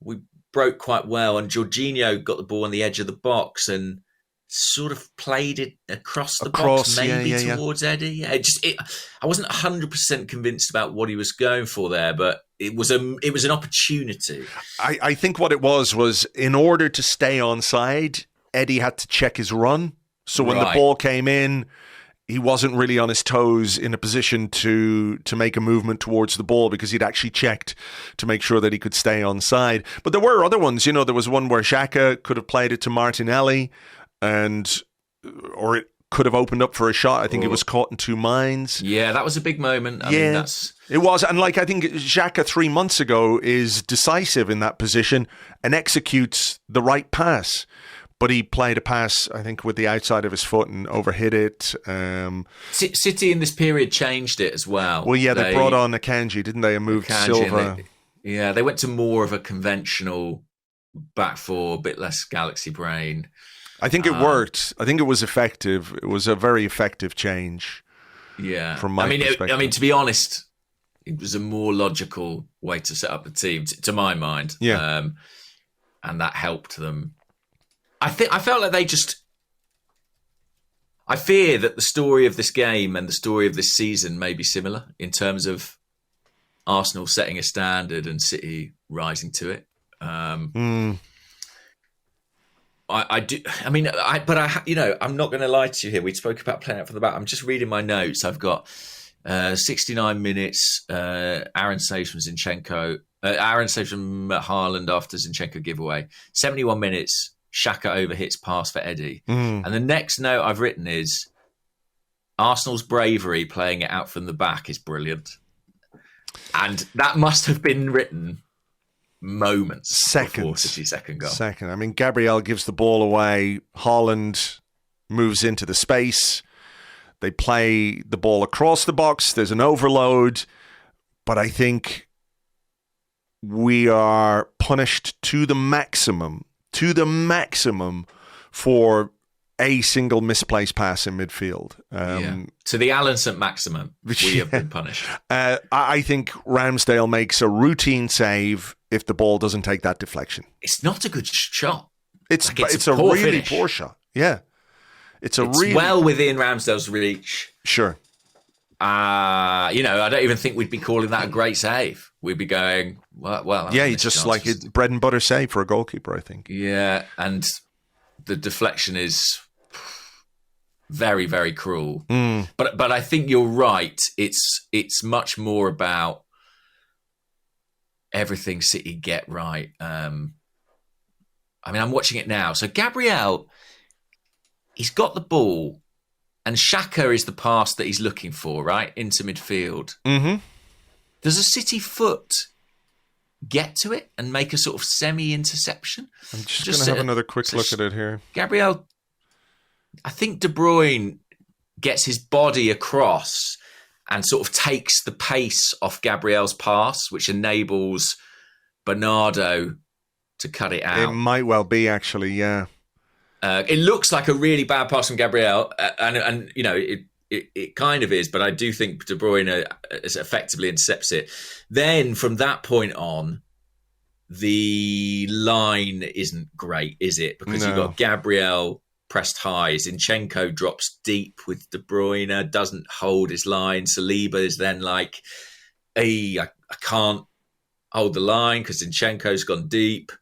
we broke quite well, and Jorginho got the ball on the edge of the box and sort of played it across the box, maybe towards Eddie. I wasn't 100% convinced about what he was going for there, but it was an opportunity. I think what it was in order to stay onside, Eddie had to check his run. So when the ball came in, he wasn't really on his toes in a position to make a movement towards the ball because he'd actually checked to make sure that he could stay onside. But there were other ones. You know, there was one where Xhaka could have played it to Martinelli or it could have opened up for a shot. I think it was caught in two minds. Yeah, that was a big moment. I mean, it was. And like, I think Xhaka 3 months ago is decisive in that position and executes the right pass. But he played a pass, I think, with the outside of his foot and overhit it. City in this period changed it as well. Well, yeah, they brought on Akanji, didn't they, and moved Silva. They went to more of a conventional back four, a bit less galaxy brain. I think it worked. I think it was effective. It was a very effective change. Yeah. From my perspective. I mean, to be honest, it was a more logical way to set up the team, to my mind. Yeah. And that helped them. I felt like I fear that the story of this game and the story of this season may be similar in terms of Arsenal setting a standard and City rising to it. I do. I mean, I'm not going to lie to you here. We spoke about playing out from the back. I'm just reading my notes. I've got 69 minutes. Aaron saves from Zinchenko. Aaron saves from Haaland after Zinchenko giveaway. 71 minutes. Xhaka overhits pass for Eddie. And the next note I've written is Arsenal's bravery playing it out from the back is brilliant. And that must have been written moments before City's second goal. I mean, Gabriel gives the ball away. Haaland moves into the space. They play the ball across the box. There's an overload. But I think we are punished to the maximum for a single misplaced pass in midfield. To the Alan St. Maximum, we have been punished. I think Ramsdale makes a routine save if the ball doesn't take that deflection. It's not a good shot. It's a really poor shot. Yeah. It's really well within Ramsdale's reach. Sure. I don't even think we'd be calling that a great save. We'd be going, well. Yeah, it's just like a bread and butter save for a goalkeeper, I think. Yeah, and the deflection is very, very cruel. But I think you're right. It's much more about everything City get right. I'm watching it now. So Gabriel, he's got the ball, and Xhaka is the pass that he's looking for, right? Into midfield. Mm-hmm. Does a City foot get to it and make a sort of semi-interception? I'm just going to have another quick look at it here. Gabriel, I think De Bruyne gets his body across and sort of takes the pace off Gabriel's pass, which enables Bernardo to cut it out. It might well be, actually, yeah. It looks like a really bad pass from Gabriel, and it kind of is, but I do think De Bruyne effectively intercepts it. Then from that point on, the line isn't great, is it? Because you've got Gabriel pressed high, Zinchenko drops deep with De Bruyne, doesn't hold his line. Saliba is then like, hey, I can't hold the line because Zinchenko's gone deep,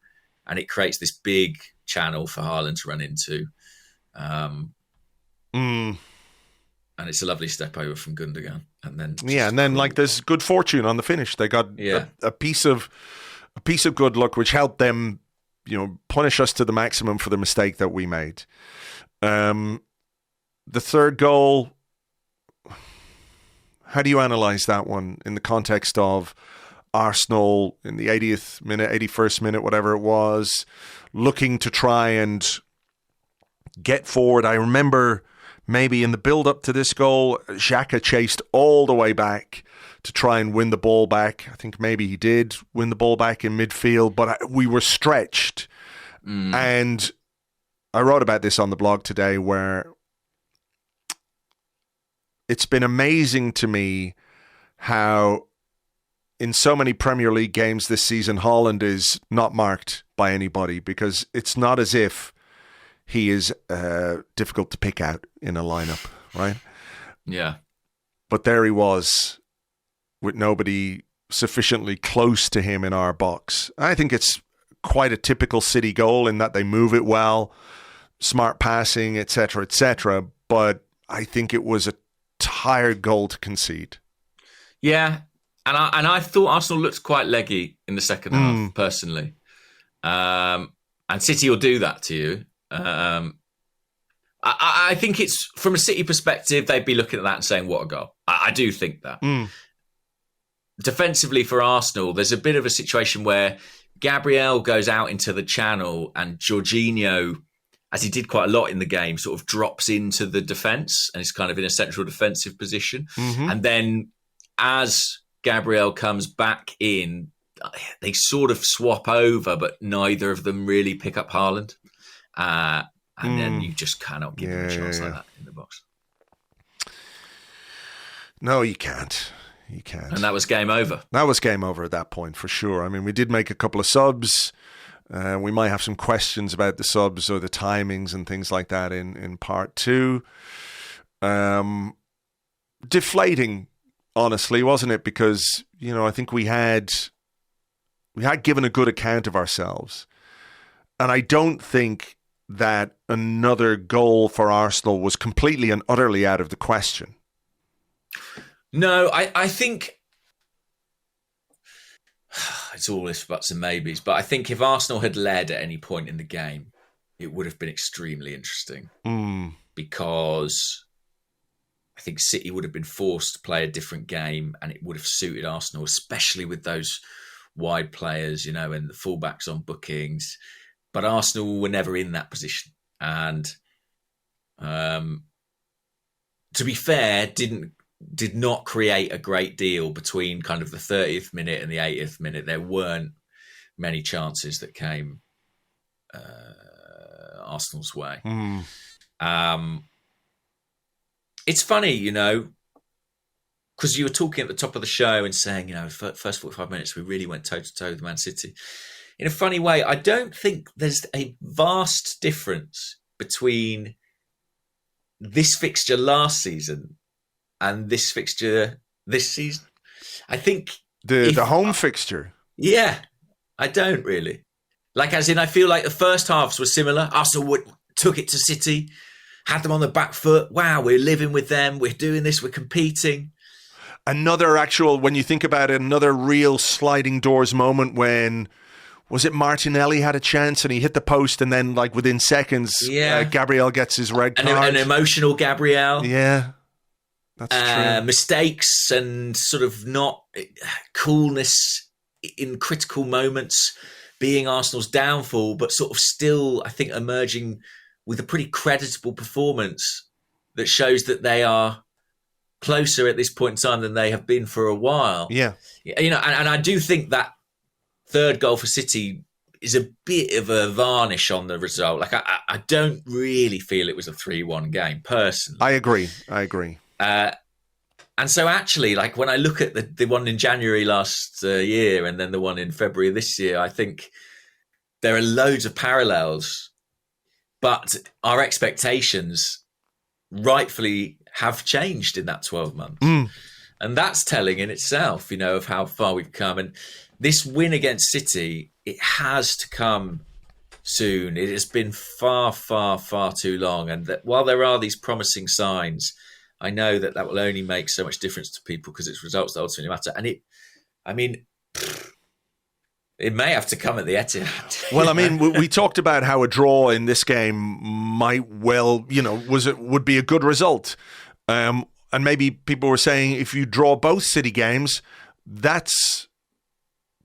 and it creates this big channel for Haaland to run into. And it's a lovely step over from Gundogan. And then like there's good fortune on the finish. They got a piece of good luck, which helped them, punish us to the maximum for the mistake that we made. The third goal, how do you analyse that one in the context of Arsenal in the 80th minute, 81st minute, whatever it was, looking to try and get forward? I remember maybe in the build-up to this goal, Xhaka chased all the way back to try and win the ball back. I think maybe he did win the ball back in midfield, but we were stretched. And I wrote about this on the blog today, where it's been amazing to me how in so many Premier League games this season, Haaland is not marked by anybody, because it's not as if he is difficult to pick out in a lineup, right? Yeah. But there he was with nobody sufficiently close to him in our box. I think it's quite a typical City goal in that they move it well, smart passing, etc., etc. But I think it was a tired goal to concede. Yeah, and I thought Arsenal looked quite leggy in the second half, personally. And City will do that to you. I think it's, from a City perspective, they'd be looking at that and saying, what a goal. I do think that. Defensively for Arsenal, there's a bit of a situation where Gabriel goes out into the channel and Jorginho, as he did quite a lot in the game, sort of drops into the defence and is kind of in a central defensive position. And then as Gabriel comes back in, they sort of swap over, but neither of them really pick up Haaland. And then you just cannot give him a chance like that in the box. No, you can't. You can't. And that was game over. That was game over at that point, for sure. I mean, we did make a couple of subs. We might have some questions about the subs or the timings and things like that in part two. Deflating, honestly, wasn't it? Because, I think we had given a good account of ourselves. And I don't think that another goal for Arsenal was completely and utterly out of the question. No, I think it's all ifs, buts and maybes, but I think if Arsenal had led at any point in the game, it would have been extremely interesting because I think City would have been forced to play a different game, and it would have suited Arsenal, especially with those wide players, and the fullbacks on bookings. But Arsenal were never in that position. And to be fair, did not create a great deal between kind of the 30th minute and the 80th minute. There weren't many chances that came Arsenal's way. It's funny, because you were talking at the top of the show and saying, first 45 minutes, we really went toe-to-toe with Man City. In a funny way, I don't think there's a vast difference between this fixture last season and this fixture this season. I think the home fixture. Yeah, I don't really. Like, as in, I feel like the first halves were similar. Arsenal took it to City, had them on the back foot. Wow, we're living with them. We're doing this. We're competing. When you think about it, another real sliding doors moment when, was it Martinelli had a chance and he hit the post and then like within seconds, Gabriel gets his red card. An emotional Gabriel. Yeah, that's true. Mistakes and sort of not coolness in critical moments being Arsenal's downfall, but sort of still, I think, emerging with a pretty creditable performance that shows that they are closer at this point in time than they have been for a while. Yeah. And I do think that third goal for City is a bit of a varnish on the result. Like, I don't really feel it was a 3-1 game, personally. I agree. And so actually, like, when I look at the one in January last year and then the one in February this year, I think there are loads of parallels, but our expectations rightfully have changed in that 12 months. And that's telling in itself, of how far we've come. And this win against City, it has to come soon. It has been far, far, far too long. And that while there are these promising signs, I know that will only make so much difference to people because it's results that ultimately matter. And it may have to come at the Etihad. Well, I mean, we talked about how a draw in this game might would be a good result. And maybe people were saying if you draw both City games, that's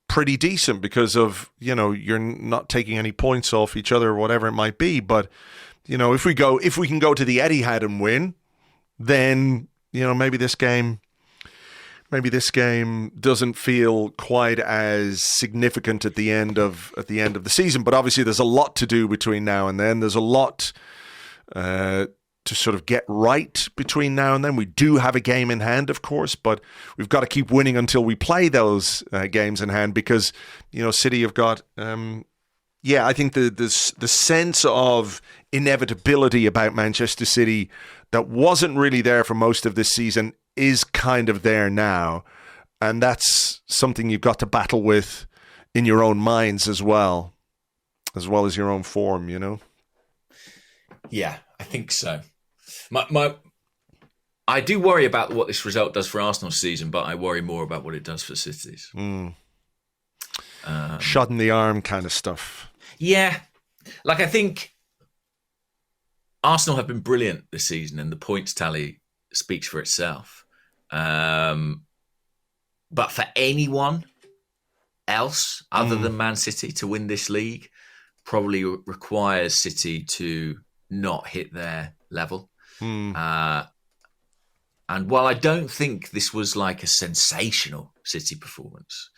pretty decent because of, you're not taking any points off each other or whatever it might be. But, if we can go to the Etihad and win, then, maybe this game doesn't feel quite as significant at the end of the season. But obviously there's a lot to do between now and then. There's a lot to sort of get right between now and then. We do have a game in hand, of course, but we've got to keep winning until we play those games in hand because, City have got, I think the sense of inevitability about Manchester City that wasn't really there for most of this season is kind of there now. And that's something you've got to battle with in your own minds as well as your own form, Yeah, I think so. I do worry about what this result does for Arsenal's season, but I worry more about what it does for City's. Shot in the arm kind of stuff. Yeah. Like, I think Arsenal have been brilliant this season and the points tally speaks for itself. But for anyone else other than Man City to win this league probably requires City to not hit their level. And while I don't think this was like a sensational City performance,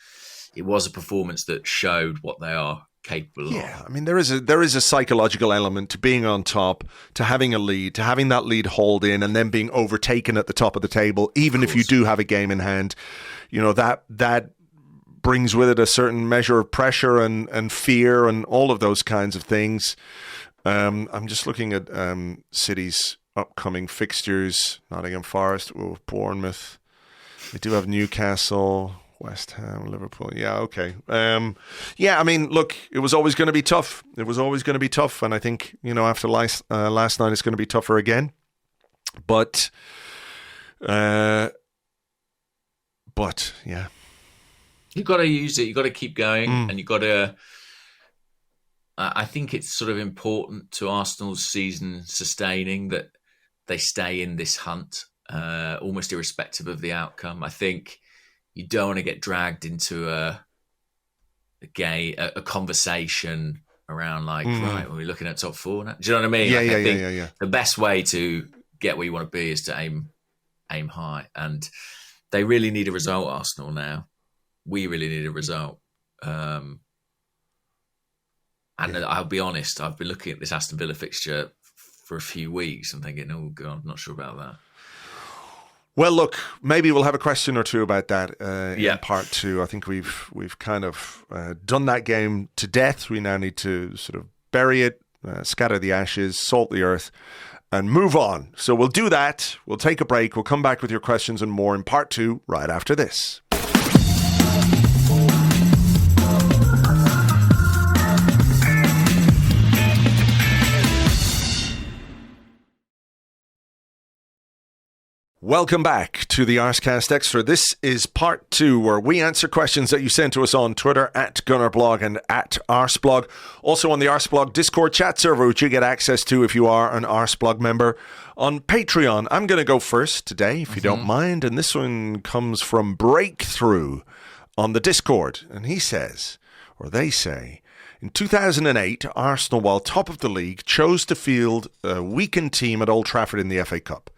it was a performance that showed what they are capable of. Yeah, I mean, there is a psychological element to being on top, to having a lead, to having that lead hold in, and then being overtaken at the top of the table, even if you do have a game in hand. That brings with it a certain measure of pressure and fear and all of those kinds of things. I'm just looking at City's upcoming fixtures. Nottingham Forest, Bournemouth. They do have Newcastle, West Ham, Liverpool. Yeah, okay. I mean, look, it was always going to be tough. And I think, after last night, it's going to be tougher again. But yeah. You've got to use it. You've got to keep going. And you've got to... I think it's sort of important to Arsenal's season sustaining that they stay in this hunt, almost irrespective of the outcome. I think you don't want to get dragged into a conversation around like, right, we're looking at top four now. Do you know what I mean? Yeah, I think the best way to get where you want to be is to aim high. And they really need a result, Arsenal, now. We really need a result. And I'll be honest, I've been looking at this Aston Villa fixture for a few weeks. I'm thinking, oh God, I'm not sure about that. Well, look, maybe we'll have a question or two about that in part two. I think we've kind of done that game to death. We now need to sort of bury it, scatter the ashes, salt the earth, and move on. So we'll do that. We'll take a break. We'll come back with your questions and more in part two right after this. Welcome back to the Arsecast Extra. This is part two, where we answer questions that you sent to us on Twitter at Gunnerblog and at Arseblog. Also on the Arseblog Discord chat server, which you get access to if you are an Arseblog member on Patreon. I'm going to go first today, if you don't mind. And this one comes from Breakthrough on the Discord. And he says, or they say, in 2008, Arsenal, while top of the league, chose to field a weakened team at Old Trafford in the FA Cup.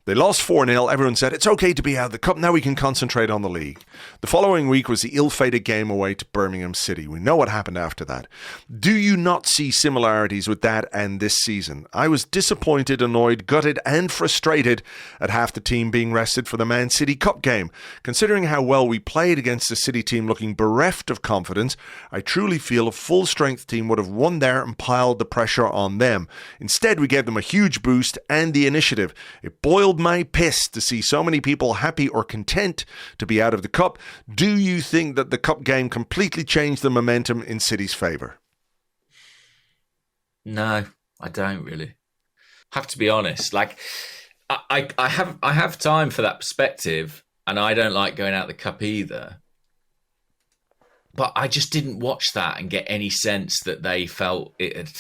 They lost 4-0. Everyone said, it's okay to be out of the cup. Now we can concentrate on the league. The following week was the ill-fated game away to Birmingham City. We know what happened after that. Do you not see similarities with that and this season? I was disappointed, annoyed, gutted and frustrated at half the team being rested for the Man City Cup game. Considering how well we played against the City team looking bereft of confidence, I truly feel a full-strength team would have won there and piled the pressure on them. Instead, we gave them a huge boost and the initiative. It boiled my piss to see so many people happy or content to be out of the cup. Do you think that the cup game completely changed the momentum in City's favour? No, I don't really. Have to be honest. Like, I have time for that perspective, and I don't like going out the cup either. But I just didn't watch that and get any sense that they felt it had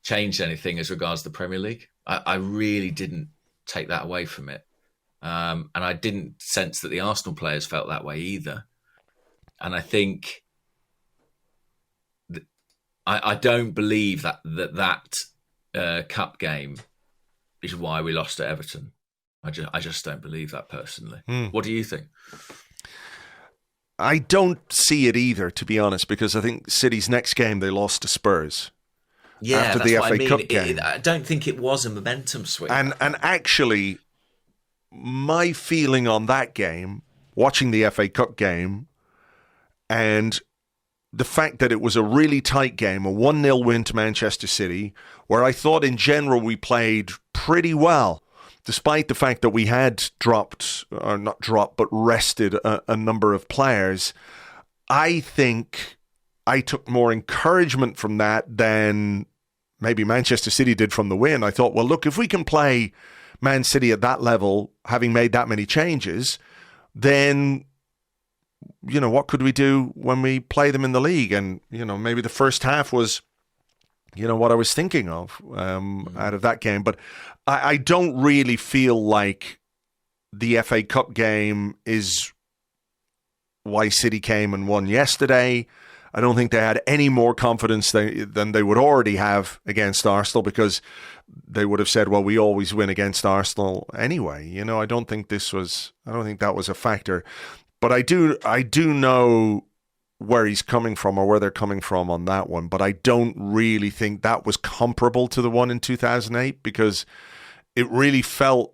changed anything as regards the Premier League. I really didn't take that away from it. And I didn't sense that the Arsenal players felt that way either. And I think I don't believe that cup game is why we lost to Everton. I just don't believe that personally. What do you think? I don't see it either, to be honest, because I think City's next game they lost to Spurs. Yeah, after that's the what FA I mean. Cup game. I don't think it was a momentum swing. And actually, my feeling on that game, watching the FA Cup game, and the fact that it was a really tight game, a 1-0 win to Manchester City, where I thought in general we played pretty well, despite the fact that we had rested a number of players. I think I took more encouragement from that than maybe Manchester City did from the win. I thought, well, look, if we can play Man City at that level, having made that many changes, then, you know, what could we do when we play them in the league? And, you know, maybe the first half was, you know, what I was thinking of out of that game. But I don't really feel like the FA Cup game is why City came and won yesterday. I don't think they had any more confidence than they would already have against Arsenal, because they would have said, well, we always win against Arsenal anyway. You know, I don't think that was a factor. But I do know where he's coming from, or where they're coming from on that one. But I don't really think that was comparable to the one in 2008, because it really felt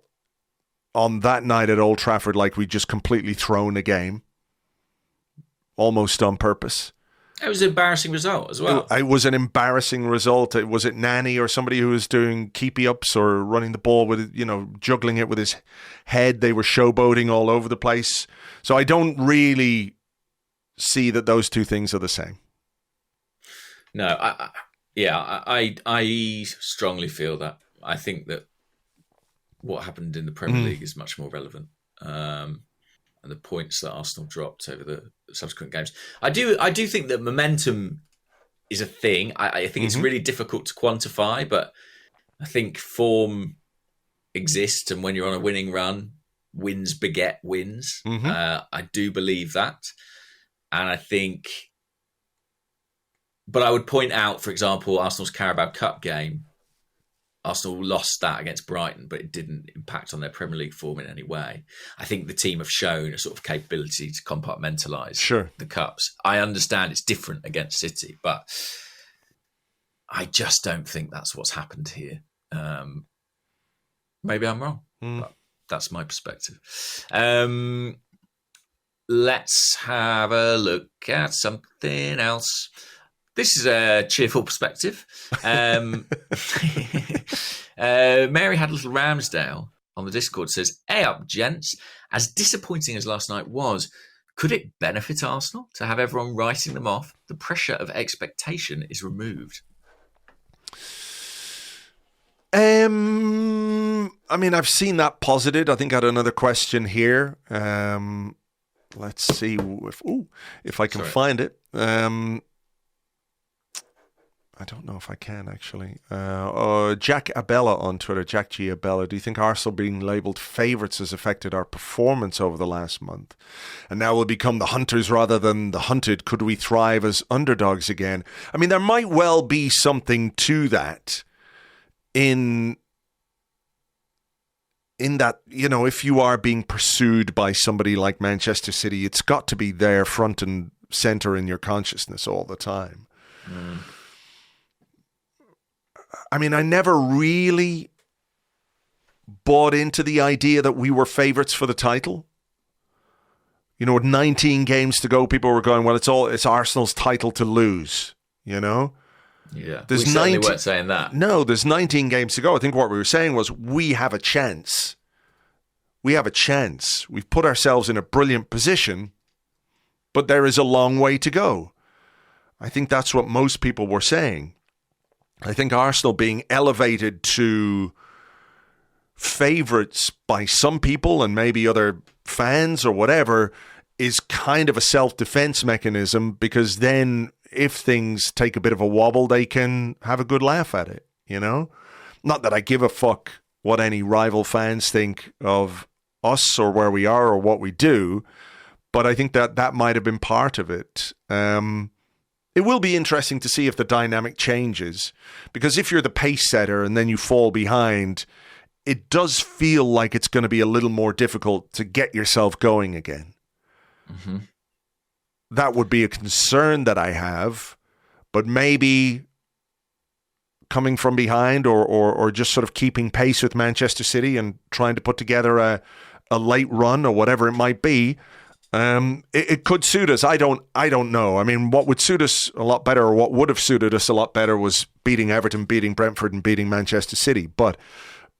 on that night at Old Trafford like we'd just completely thrown a game, almost on purpose. It was an embarrassing result as well. It was an embarrassing result. Was it Nani or somebody who was doing keepy-ups or running the ball with, you know, juggling it with his head? They were showboating all over the place. So I don't really see that those two things are the same. No, I strongly feel that. I think that what happened in the Premier League is much more relevant. And the points that Arsenal dropped over the subsequent games. I do think that momentum is a thing. I think it's really difficult to quantify, but I think form exists, and when you're on a winning run, wins beget wins. I do believe that. And I think, but I would point out, for example, Arsenal's Carabao Cup game. Arsenal lost that against Brighton, but it didn't impact on their Premier League form in any way. I think the team have shown a sort of capability to compartmentalise the cups. I understand it's different against City, but I just don't think that's what's happened here. Maybe I'm wrong, but that's my perspective. Let's have a look at something else. This is a cheerful perspective. Mary had little Ramsdale on the Discord says, "Hey up, gents. As disappointing as last night was, could it benefit Arsenal to have everyone writing them off? The pressure of expectation is removed." I mean, I've seen that posited. I think I had another question here. Let's see if I can find it. I don't know if I can, actually. Jack Abella on Twitter, Jack G. Abella. Do you think Arsenal being labelled favourites has affected our performance over the last month? And now we'll become the hunters rather than the hunted. Could we thrive as underdogs again? I mean, there might well be something to that in that, you know, if you are being pursued by somebody like Manchester City, it's got to be there front and centre in your consciousness all the time. I mean, I never really bought into the idea that we were favourites for the title. You know, with 19 games to go, people were going, well, it's Arsenal's title to lose, you know? Yeah, we certainly weren't saying that. No, there's 19 games to go. I think what we were saying was we have a chance. We have a chance. We've put ourselves in a brilliant position, but there is a long way to go. I think that's what most people were saying. I think Arsenal being elevated to favourites by some people and maybe other fans or whatever is kind of a self-defense mechanism, because then if things take a bit of a wobble, they can have a good laugh at it, you know? Not that I give a fuck what any rival fans think of us or where we are or what we do, but I think that might have been part of it. It will be interesting to see if the dynamic changes, because if you're the pace setter and then you fall behind, it does feel like it's going to be a little more difficult to get yourself going again. Mm-hmm. That would be a concern that I have, but maybe coming from behind or just sort of keeping pace with Manchester City and trying to put together a late run or whatever it might be, it could suit us. I don't know. I mean, what would suit us a lot better, or what would have suited us a lot better, was beating Everton, beating Brentford, and beating Manchester City. But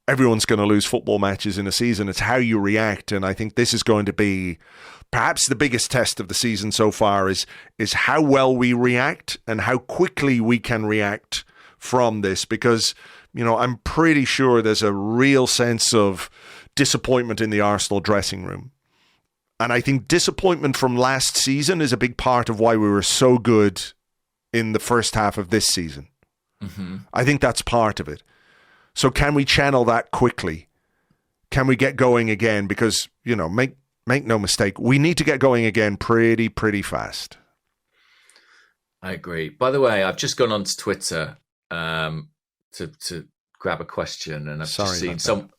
everyone's going to lose football matches in a season. It's how you react, and I think this is going to be perhaps the biggest test of the season so far is how well we react and how quickly we can react from this, because, you know, I'm pretty sure there's a real sense of disappointment in the Arsenal dressing room. And I think disappointment from last season is a big part of why we were so good in the first half of this season. Mm-hmm. I think that's part of it. So can we channel that quickly? Can we get going again? Because, you know, make no mistake, we need to get going again pretty fast. I agree. By the way, I've just gone onto Twitter to grab a question, and I've just seen some.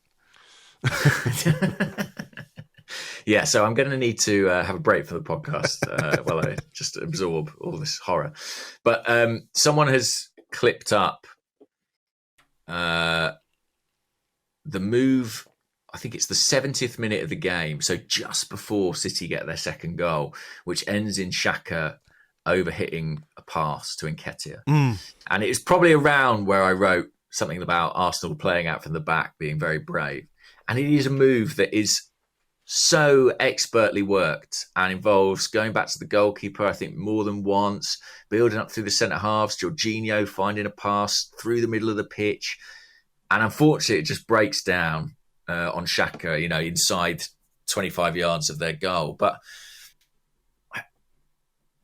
Yeah, so I'm going to need to have a break for the podcast while I just absorb all this horror. But someone has clipped up the move. I think it's the 70th minute of the game, so just before City get their second goal, which ends in Xhaka overhitting a pass to Nketiah. And it was probably around where I wrote something about Arsenal playing out from the back, being very brave. And it is a move that is so expertly worked and involves going back to the goalkeeper, I think, more than once, building up through the centre halves, Jorginho finding a pass through the middle of the pitch. And unfortunately, it just breaks down on Xhaka, you know, inside 25 yards of their goal. But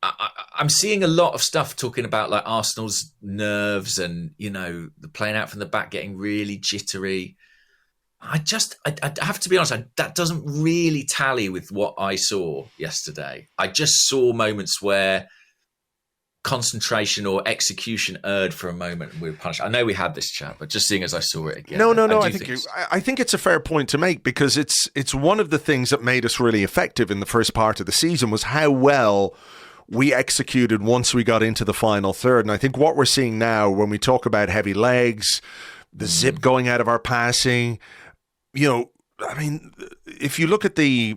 I'm seeing a lot of stuff talking about like Arsenal's nerves and, you know, the playing out from the back getting really jittery. I have to be honest, that doesn't really tally with what I saw yesterday. I just saw moments where concentration or execution erred for a moment and we were punished. I know we had this chat, but just seeing as I saw it again. No. I think it's a fair point to make, because it's one of the things that made us really effective in the first part of the season was how well we executed once we got into the final third. And I think what we're seeing now when we talk about heavy legs, the zip going out of our passing. You know, I mean, if you look at the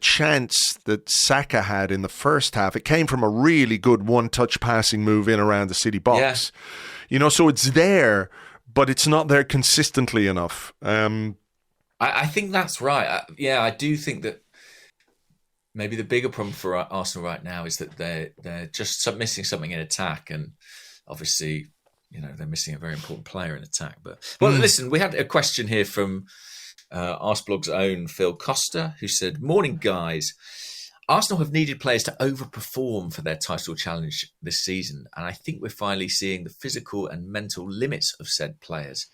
chance that Saka had in the first half, it came from a really good one-touch passing move in around the City box. Yeah. You know, so it's there, but it's not there consistently enough. I think that's right. I do think that maybe the bigger problem for Arsenal right now is that they're just missing something in attack, and obviously, you know, they're missing a very important player in attack. But listen, we had a question here from Arseblog's own Phil Costa, who said, "Morning, guys. Arsenal have needed players to overperform for their title challenge this season, and I think we're finally seeing the physical and mental limits of said players,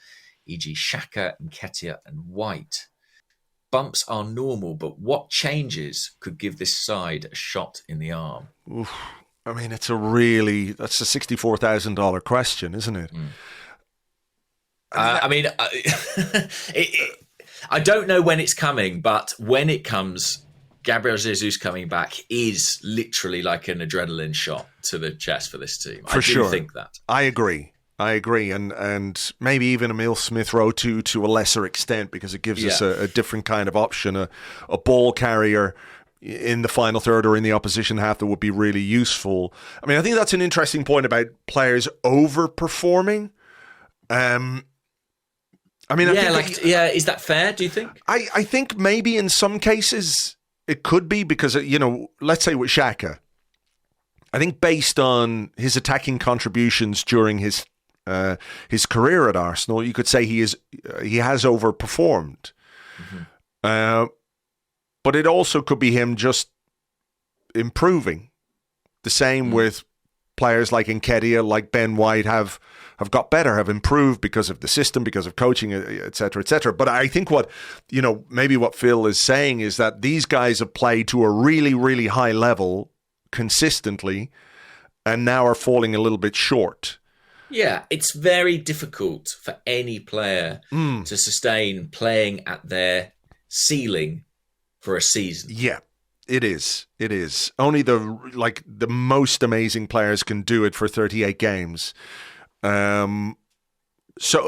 e.g. Xhaka, Nketiah and White. Bumps are normal, but what changes could give this side a shot in the arm?" Oof. I mean, that's a $64,000 question, isn't it? I don't know when it's coming, but when it comes, Gabriel Jesus coming back is literally like an adrenaline shot to the chest for this team. I do think that. I agree. And maybe even Emile Smith-Rowe to a lesser extent, because it gives us a different kind of option, a ball carrier in the final third or in the opposition half that would be really useful. I mean, I think that's an interesting point about players overperforming. Is that fair, do you think? I think maybe in some cases it could be, because, you know, let's say with Xhaka, I think based on his attacking contributions during his career at Arsenal, you could say he has overperformed. Mm-hmm. But it also could be him just improving. The same with players like Nketiah, like Ben White have got better, have improved because of the system, because of coaching, et cetera, et cetera. But I think maybe what Phil is saying is that these guys have played to a really, really high level consistently and now are falling a little bit short. Yeah, it's very difficult for any player to sustain playing at their ceiling for a season. Yeah, it is. It is. Only the most amazing players can do it for 38 games. So,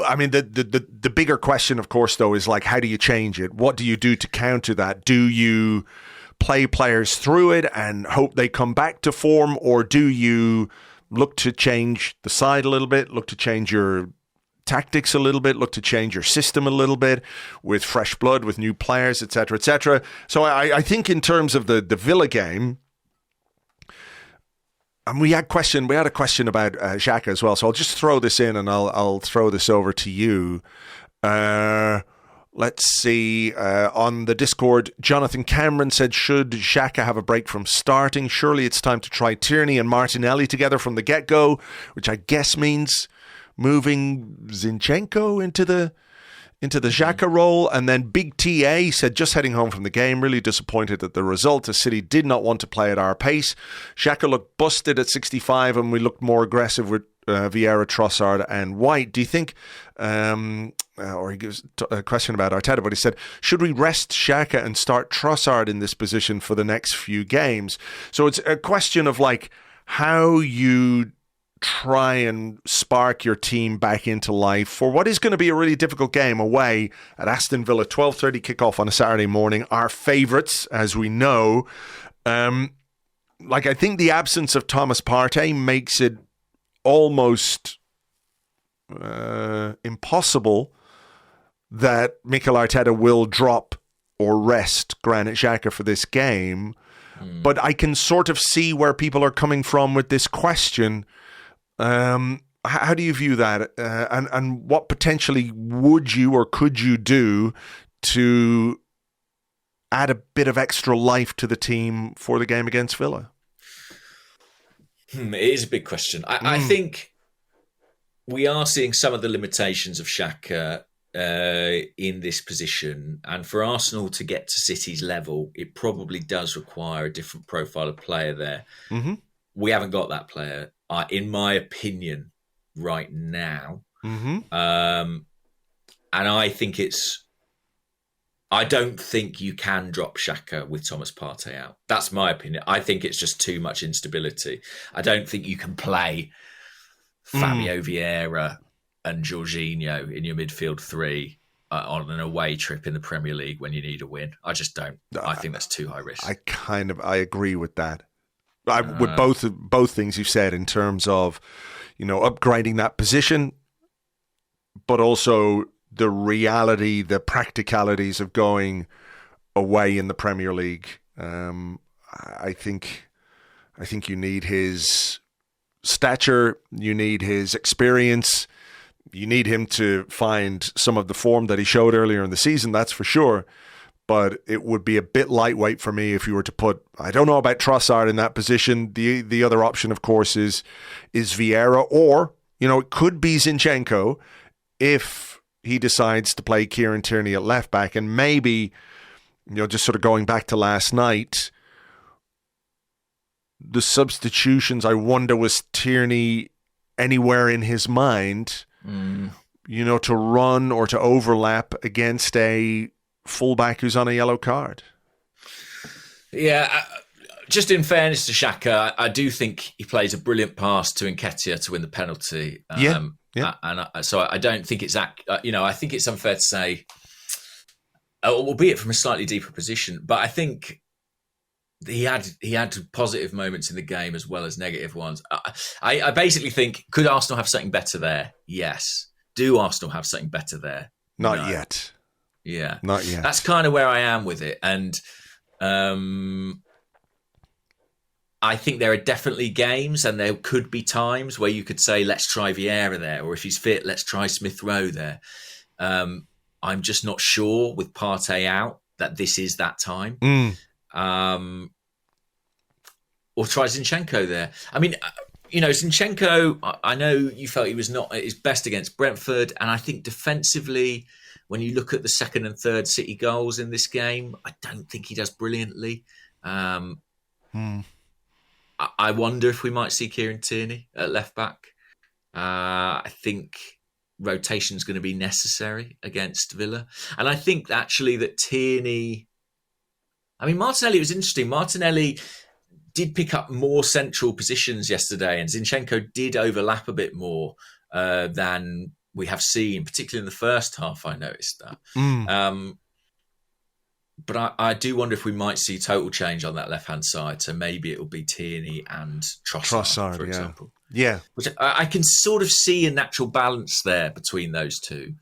I mean, the bigger question, of course, though, is like, how do you change it? What do you do to counter that? Do you play players through it and hope they come back to form, or do you look to change the side a little bit, look to change your tactics a little bit, look to change your system a little bit with fresh blood, with new players, et cetera, et cetera? So I think in terms of the Villa game, and we had a question about Xhaka as well. So I'll just throw this in and I'll throw this over to you. Let's see. On the Discord, Jonathan Cameron said, should Xhaka have a break from starting? Surely it's time to try Tierney and Martinelli together from the get-go, which I guess means moving Zinchenko into the Xhaka role. And then Big TA said, just heading home from the game, really disappointed at the result, as City did not want to play at our pace. Xhaka looked busted at 65 and we looked more aggressive with Vieira, Trossard and White. Do you think, or he gives a question about Arteta, but he said, should we rest Xhaka and start Trossard in this position for the next few games? So it's a question of like how you try and spark your team back into life for what is going to be a really difficult game away at Aston Villa. 12:30 kickoff on a Saturday morning. Our favourites, as we know. I think the absence of Thomas Partey makes it almost impossible that Mikel Arteta will drop or rest Granit Xhaka for this game. But I can sort of see where people are coming from with this question. How do you view that? And what potentially would you or could you do to add a bit of extra life to the team for the game against Villa? It is a big question. I think we are seeing some of the limitations of Xhaka in this position. And for Arsenal to get to City's level, it probably does require a different profile of player there. Mm-hmm. We haven't got that player, in my opinion, right now. Mm-hmm. And I don't think you can drop Xhaka with Thomas Partey out. That's my opinion. I think it's just too much instability. I don't think you can play Fabio Vieira and Jorginho in your midfield three on an away trip in the Premier League when you need a win. I just don't. I think that's too high risk. I agree with that. With both things you've said in terms of, upgrading that position, but also the reality, the practicalities of going away in the Premier League. I think you need his stature, you need his experience, you need him to find some of the form that he showed earlier in the season, that's for sure. But it would be a bit lightweight for me if you were to put, I don't know about Trossard in that position. The other option, of course, is Vieira, or, it could be Zinchenko if he decides to play Kieran Tierney at left back. And maybe, just sort of going back to last night, the substitutions, I wonder, was Tierney anywhere in his mind, to run or to overlap against a fullback who's on a yellow card? Yeah, just in fairness to Xhaka, I do think he plays a brilliant pass to Nketiah to win the penalty. Yeah. So I don't think it's I think it's unfair to say, albeit from a slightly deeper position, but I think he had positive moments in the game as well as negative ones. I basically think, could Arsenal have something better there? Yes. Do Arsenal have something better there? Not yet. Yeah. Not yet. That's kind of where I am with it. And I think there are definitely games, and there could be times where you could say, let's try Vieira there, or if he's fit, let's try Smith Rowe there. I'm just not sure with Partey out that this is that time. Or try Zinchenko there. I mean, Zinchenko, I know you felt he was not at his best against Brentford, and I think defensively, when you look at the second and third City goals in this game, I don't think he does brilliantly. I wonder if we might see Kieran Tierney at left back. I think rotation is going to be necessary against Villa. And I think actually that Tierney... I mean, Martinelli was interesting. Martinelli did pick up more central positions yesterday, and Zinchenko did overlap a bit more than we have seen, particularly in the first half. I noticed that. But I do wonder if we might see total change on that left-hand side. So maybe it will be Tierney and Trossard, for example. Yeah. Which I can sort of see a natural balance there between those two.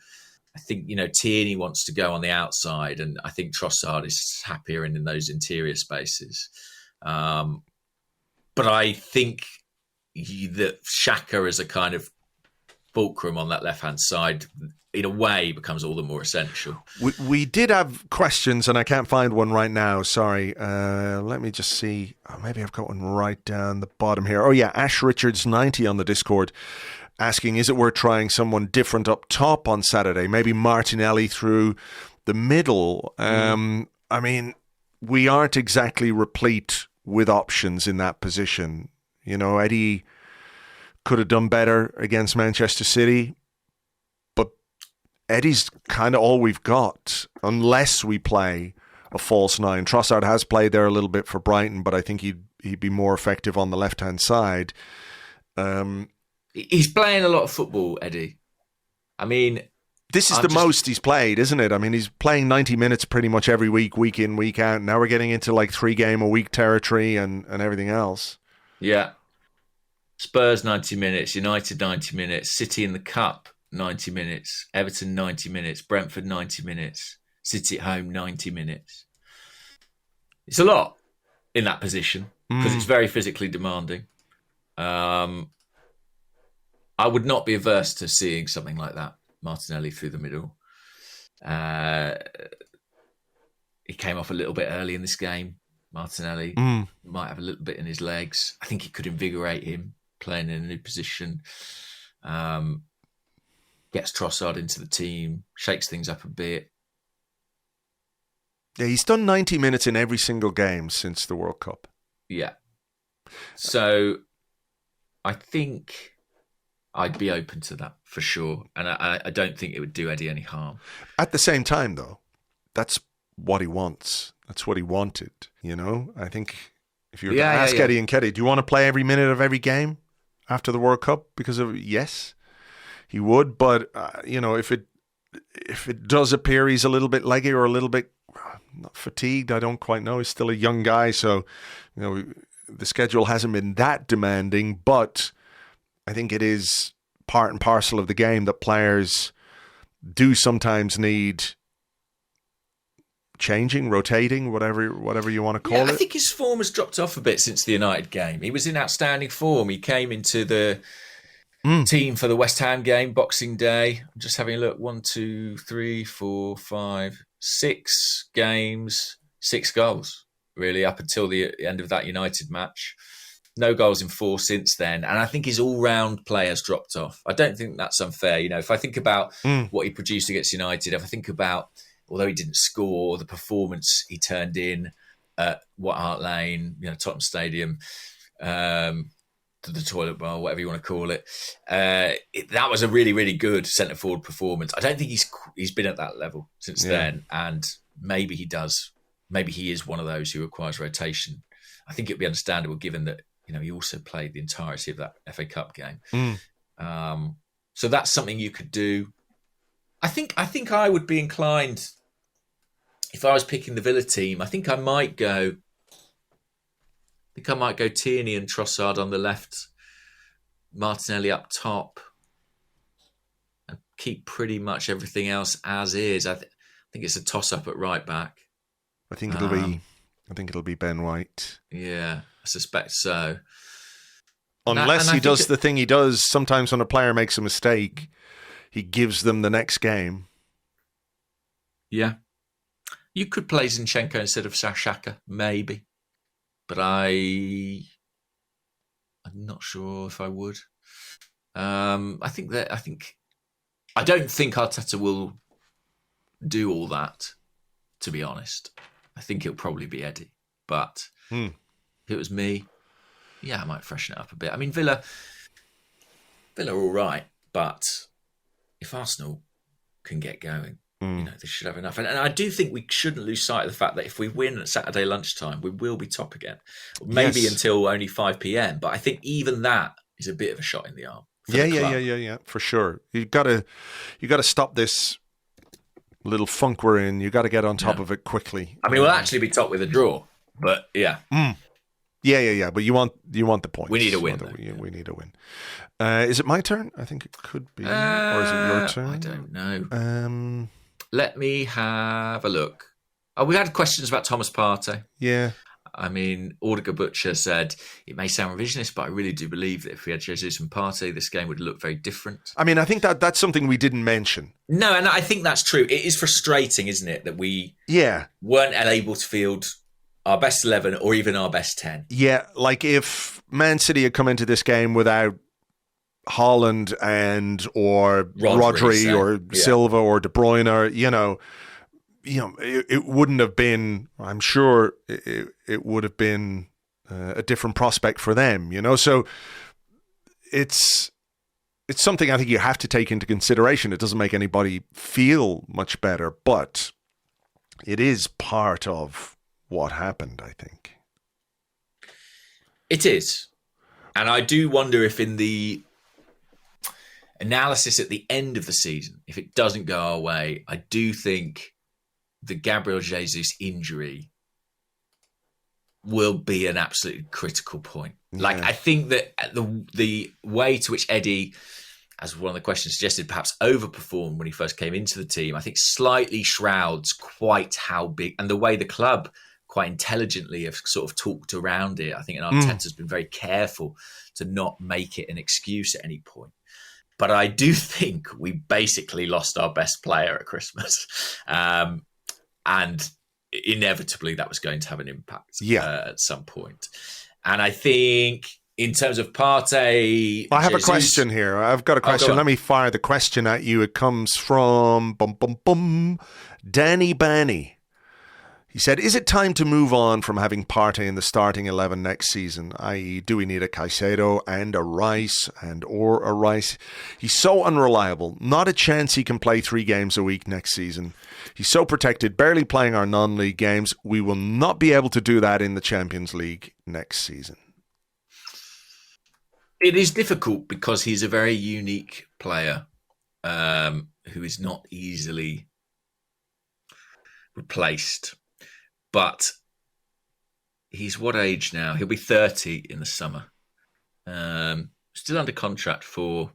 I think, Tierney wants to go on the outside, and I think Trossard is happier in those interior spaces. But I think that Xhaka as a kind of fulcrum on that left-hand side, in a way, becomes all the more essential. We did have questions, and I can't find one right now. Sorry. Let me just see. Oh, maybe I've got one right down the bottom here. Oh, yeah. Ash Richards 90 on the Discord asking, is it worth trying someone different up top on Saturday? Maybe Martinelli through the middle. I mean, we aren't exactly replete with options in that position. Eddie could have done better against Manchester City, but Eddie's kind of all we've got, unless we play a false nine. Trossard has played there a little bit for Brighton, but I think he'd be more effective on the left-hand side. He's playing a lot of football, Eddie. I mean... This is the most he's played, isn't it? I mean, he's playing 90 minutes pretty much every week in, week out. Now we're getting into like 3-game-a-week territory and everything else. Yeah. Spurs 90 minutes, United 90 minutes, City in the Cup 90 minutes, Everton 90 minutes, Brentford 90 minutes, City at home 90 minutes. It's a lot in that position because it's very physically demanding. I would not be averse to seeing something like that. Martinelli through the middle. He came off a little bit early in this game. Martinelli might have a little bit in his legs. I think it could invigorate him playing in a new position. Gets Trossard into the team, shakes things up a bit. Yeah, he's done 90 minutes in every single game since the World Cup. Yeah. So I think I'd be open to that for sure. And I don't think it would do Eddie any harm. At the same time, though, that's what he wants. That's what he wanted, I think if you were to ask Eddie and Nketiah, do you want to play every minute of every game after the World Cup? Because of yes, he would. But if it does appear he's a little bit leggy or a little bit not fatigued, I don't quite know. He's still a young guy, so the schedule hasn't been that demanding. But I think it is part and parcel of the game that players do sometimes need changing, rotating, whatever you want to call it. I think his form has dropped off a bit since the United game. He was in outstanding form. He came into the team for the West Ham game, Boxing Day. I'm just having a look. 1, 2, 3, 4, 5, 6 games, 6 goals, really, up until the end of that United match. No goals in 4 since then. And I think his all-round play has dropped off. I don't think that's unfair. If I think about what he produced against United, if I think about, although he didn't score, the performance he turned in at White Hart Lane, Tottenham Stadium, to the toilet bowl, whatever you want to call it, that was a really, really good centre-forward performance. I don't think he's been at that level since then. And maybe he does. Maybe he is one of those who requires rotation. I think it'd be understandable given that, he also played the entirety of that FA Cup game. So that's something you could do. I think I would be inclined, if I was picking the Villa team, I think I might go Tierney and Trossard on the left, Martinelli up top, and keep pretty much everything else as is. I think it's a toss-up at right back. I think it'll be Ben White. Yeah, I suspect so. Unless he does the thing he does sometimes when a player makes a mistake, he gives them the next game. Yeah. You could play Zinchenko instead of Xhaka, maybe. But I'm not sure if I would. I don't think Arteta will do all that, to be honest. I think it'll probably be Eddie. But if it was me, I might freshen it up a bit. I mean, Villa are all right, but if Arsenal can get going, they should have enough. And I do think we shouldn't lose sight of the fact that if we win at Saturday lunchtime, we will be top again. Maybe until only 5 p.m. But I think even that is a bit of a shot in the arm. Yeah, for sure. You got to stop this little funk we're in. You got to get on top of it quickly. I mean, we'll actually be top with a draw, but yeah. Yeah. But you want the points. We need a win. We need a win. Is it my turn? I think it could be. Or is it your turn? I don't know. Let me have a look. Oh, we had questions about Thomas Partey. Yeah. I mean, Audica Butcher said, it may sound revisionist, but I really do believe that if we had Jesus and Partey, this game would look very different. I mean, I think that's something we didn't mention. No, and I think that's true. It is frustrating, isn't it, that we weren't able to field our best 11 or even our best 10. Yeah, like if Man City had come into this game without Haaland or Rodri or Silva or De Bruyne, or, it wouldn't have been, I'm sure it would have been a different prospect for them, So it's something I think you have to take into consideration. It doesn't make anybody feel much better, but it is part of what happened, I think. It is. And I do wonder if in the analysis at the end of the season, if it doesn't go our way, I do think the Gabriel Jesus injury will be an absolutely critical point. Like, I think that the way to which Eddie, as one of the questions suggested, perhaps overperformed when he first came into the team, I think slightly shrouds quite how big, and the way the club quite intelligently have sort of talked around it. I think Arteta's been very careful to not make it an excuse at any point. But I do think we basically lost our best player at Christmas. And inevitably that was going to have an impact at some point. And I think in terms of Partey... I have a question here. I've got a question. Let me fire the question at you. It comes from Danny Banny. He said, is it time to move on from having Partey in the starting 11 next season? I.e., do we need a Caicedo and a Rice or a Rice? He's so unreliable. Not a chance he can play 3 games a week next season. He's so protected, barely playing our non-league games. We will not be able to do that in the Champions League next season. It is difficult because he's a very unique player. who is not easily replaced. But he's what age now? He'll be 30 in the summer. Still under contract for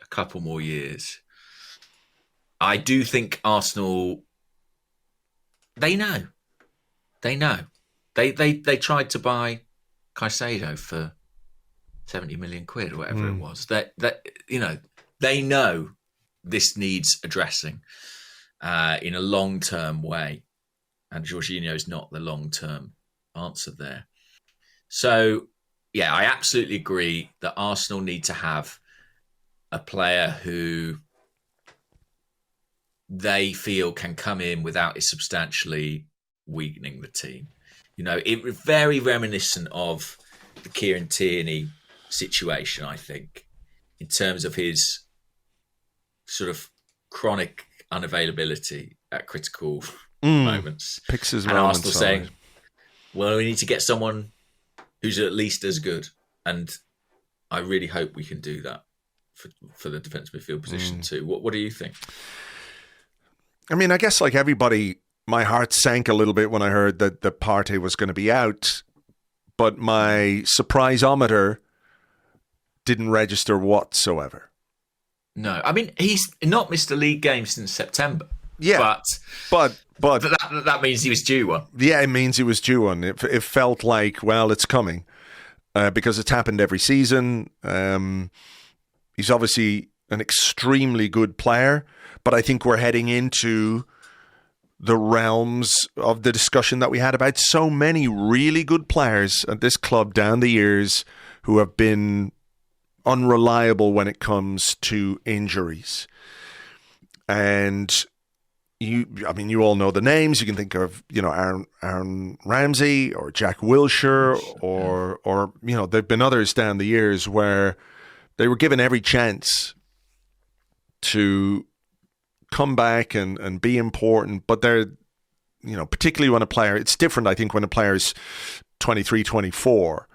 a couple more years. I do think Arsenal, they know. They tried to buy Caicedo for 70 million quid or whatever it was. They know this needs addressing in a long-term way. And Jorginho is not the long-term answer there. So, yeah, I absolutely agree that Arsenal need to have a player who they feel can come in without it substantially weakening the team. It was very reminiscent of the Kieran Tierney situation, I think, in terms of his sort of chronic unavailability at critical moments. Picks his and moments. Arsenal saying, well, we need to get someone who's at least as good. And I really hope we can do that for the defence midfield position too. What do you think? I mean, I guess like everybody, my heart sank a little bit when I heard that Partey was going to be out, but my surpriseometer didn't register whatsoever. No, I mean, he's not missed a league game since September. Yeah, but that means he was due one. Yeah, it means he was due one. It felt like, well, it's coming because it's happened every season. He's obviously an extremely good player, but I think we're heading into the realms of the discussion that we had about so many really good players at this club down the years who have been unreliable when it comes to injuries. And you all know the names. You can think of, Aaron Ramsey or Jack Wilshere or there've been others down the years where they were given every chance to come back and be important, but they're, particularly when a player, it's different, I think, when a player's 23, 24.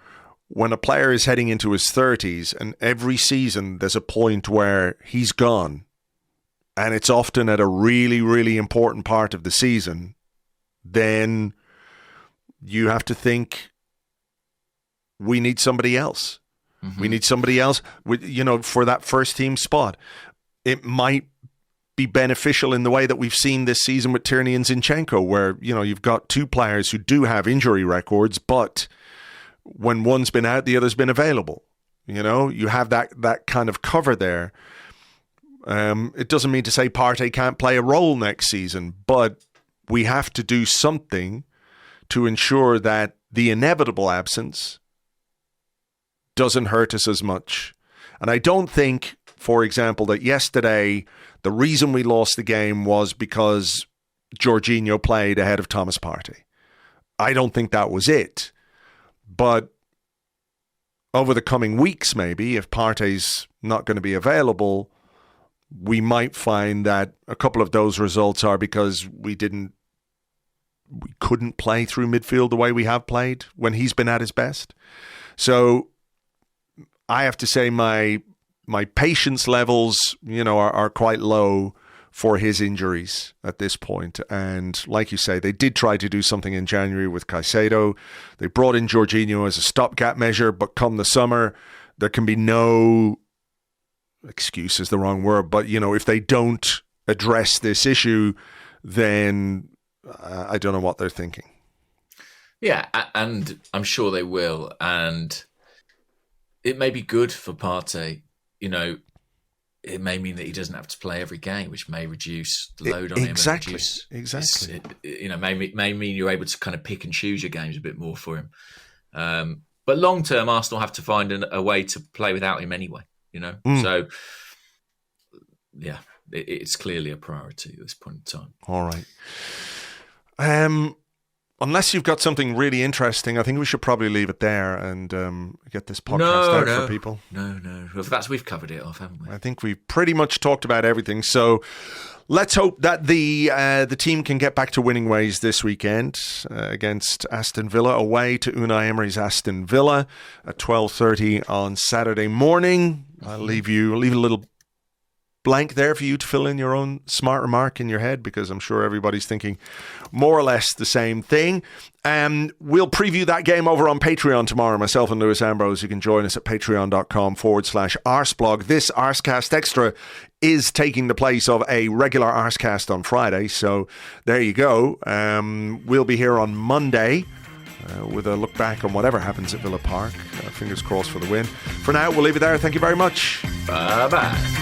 When a player is heading into his 30s and every season there's a point where he's gone, and it's often at a really, really important part of the season, then you have to think, we need somebody else. Mm-hmm. We need somebody else for that first team spot. It might be beneficial in the way that we've seen this season with Tierney and Zinchenko, where, you've got two players who do have injury records, but when one's been out, the other's been available. You have that kind of cover there. It doesn't mean to say Partey can't play a role next season, but we have to do something to ensure that the inevitable absence doesn't hurt us as much. And I don't think, for example, that yesterday the reason we lost the game was because Jorginho played ahead of Thomas Partey. I don't think that was it. But over the coming weeks, maybe, if Partey's not going to be available, we might find that a couple of those results are because we couldn't play through midfield the way we have played when he's been at his best. So I have to say my patience levels, are quite low for his injuries at this point. And like you say, they did try to do something in January with Caicedo. They brought in Jorginho as a stopgap measure, but come the summer, there can be no excuse is the wrong word, but if they don't address this issue, then I don't know what they're thinking. Yeah, and I'm sure they will. And it may be good for Partey. It may mean that he doesn't have to play every game, which may reduce the load on him. Exactly. May mean you're able to kind of pick and choose your games a bit more for him. But long term, Arsenal have to find a way to play without him anyway. So yeah, it's clearly a priority at this point in time. All right. Unless you've got something really interesting, I think we should probably leave it there and get this podcast out for people. No. We've covered it off, haven't we? I think we've pretty much talked about everything. So let's hope that the team can get back to winning ways this weekend against Aston Villa, away to Unai Emery's Aston Villa at 12:30 on Saturday morning. I'll leave a little blank there for you to fill in your own smart remark in your head, because I'm sure everybody's thinking more or less the same thing. We'll preview that game over on Patreon tomorrow. Myself and Lewis Ambrose. You can join us at patreon.com/Arseblog. This Arsecast Extra is taking the place of a regular Arsecast on Friday. So there you go. We'll be here on Monday with a look back on whatever happens at Villa Park. Fingers crossed for the win. For now, we'll leave it there. Thank you very much. Bye-bye.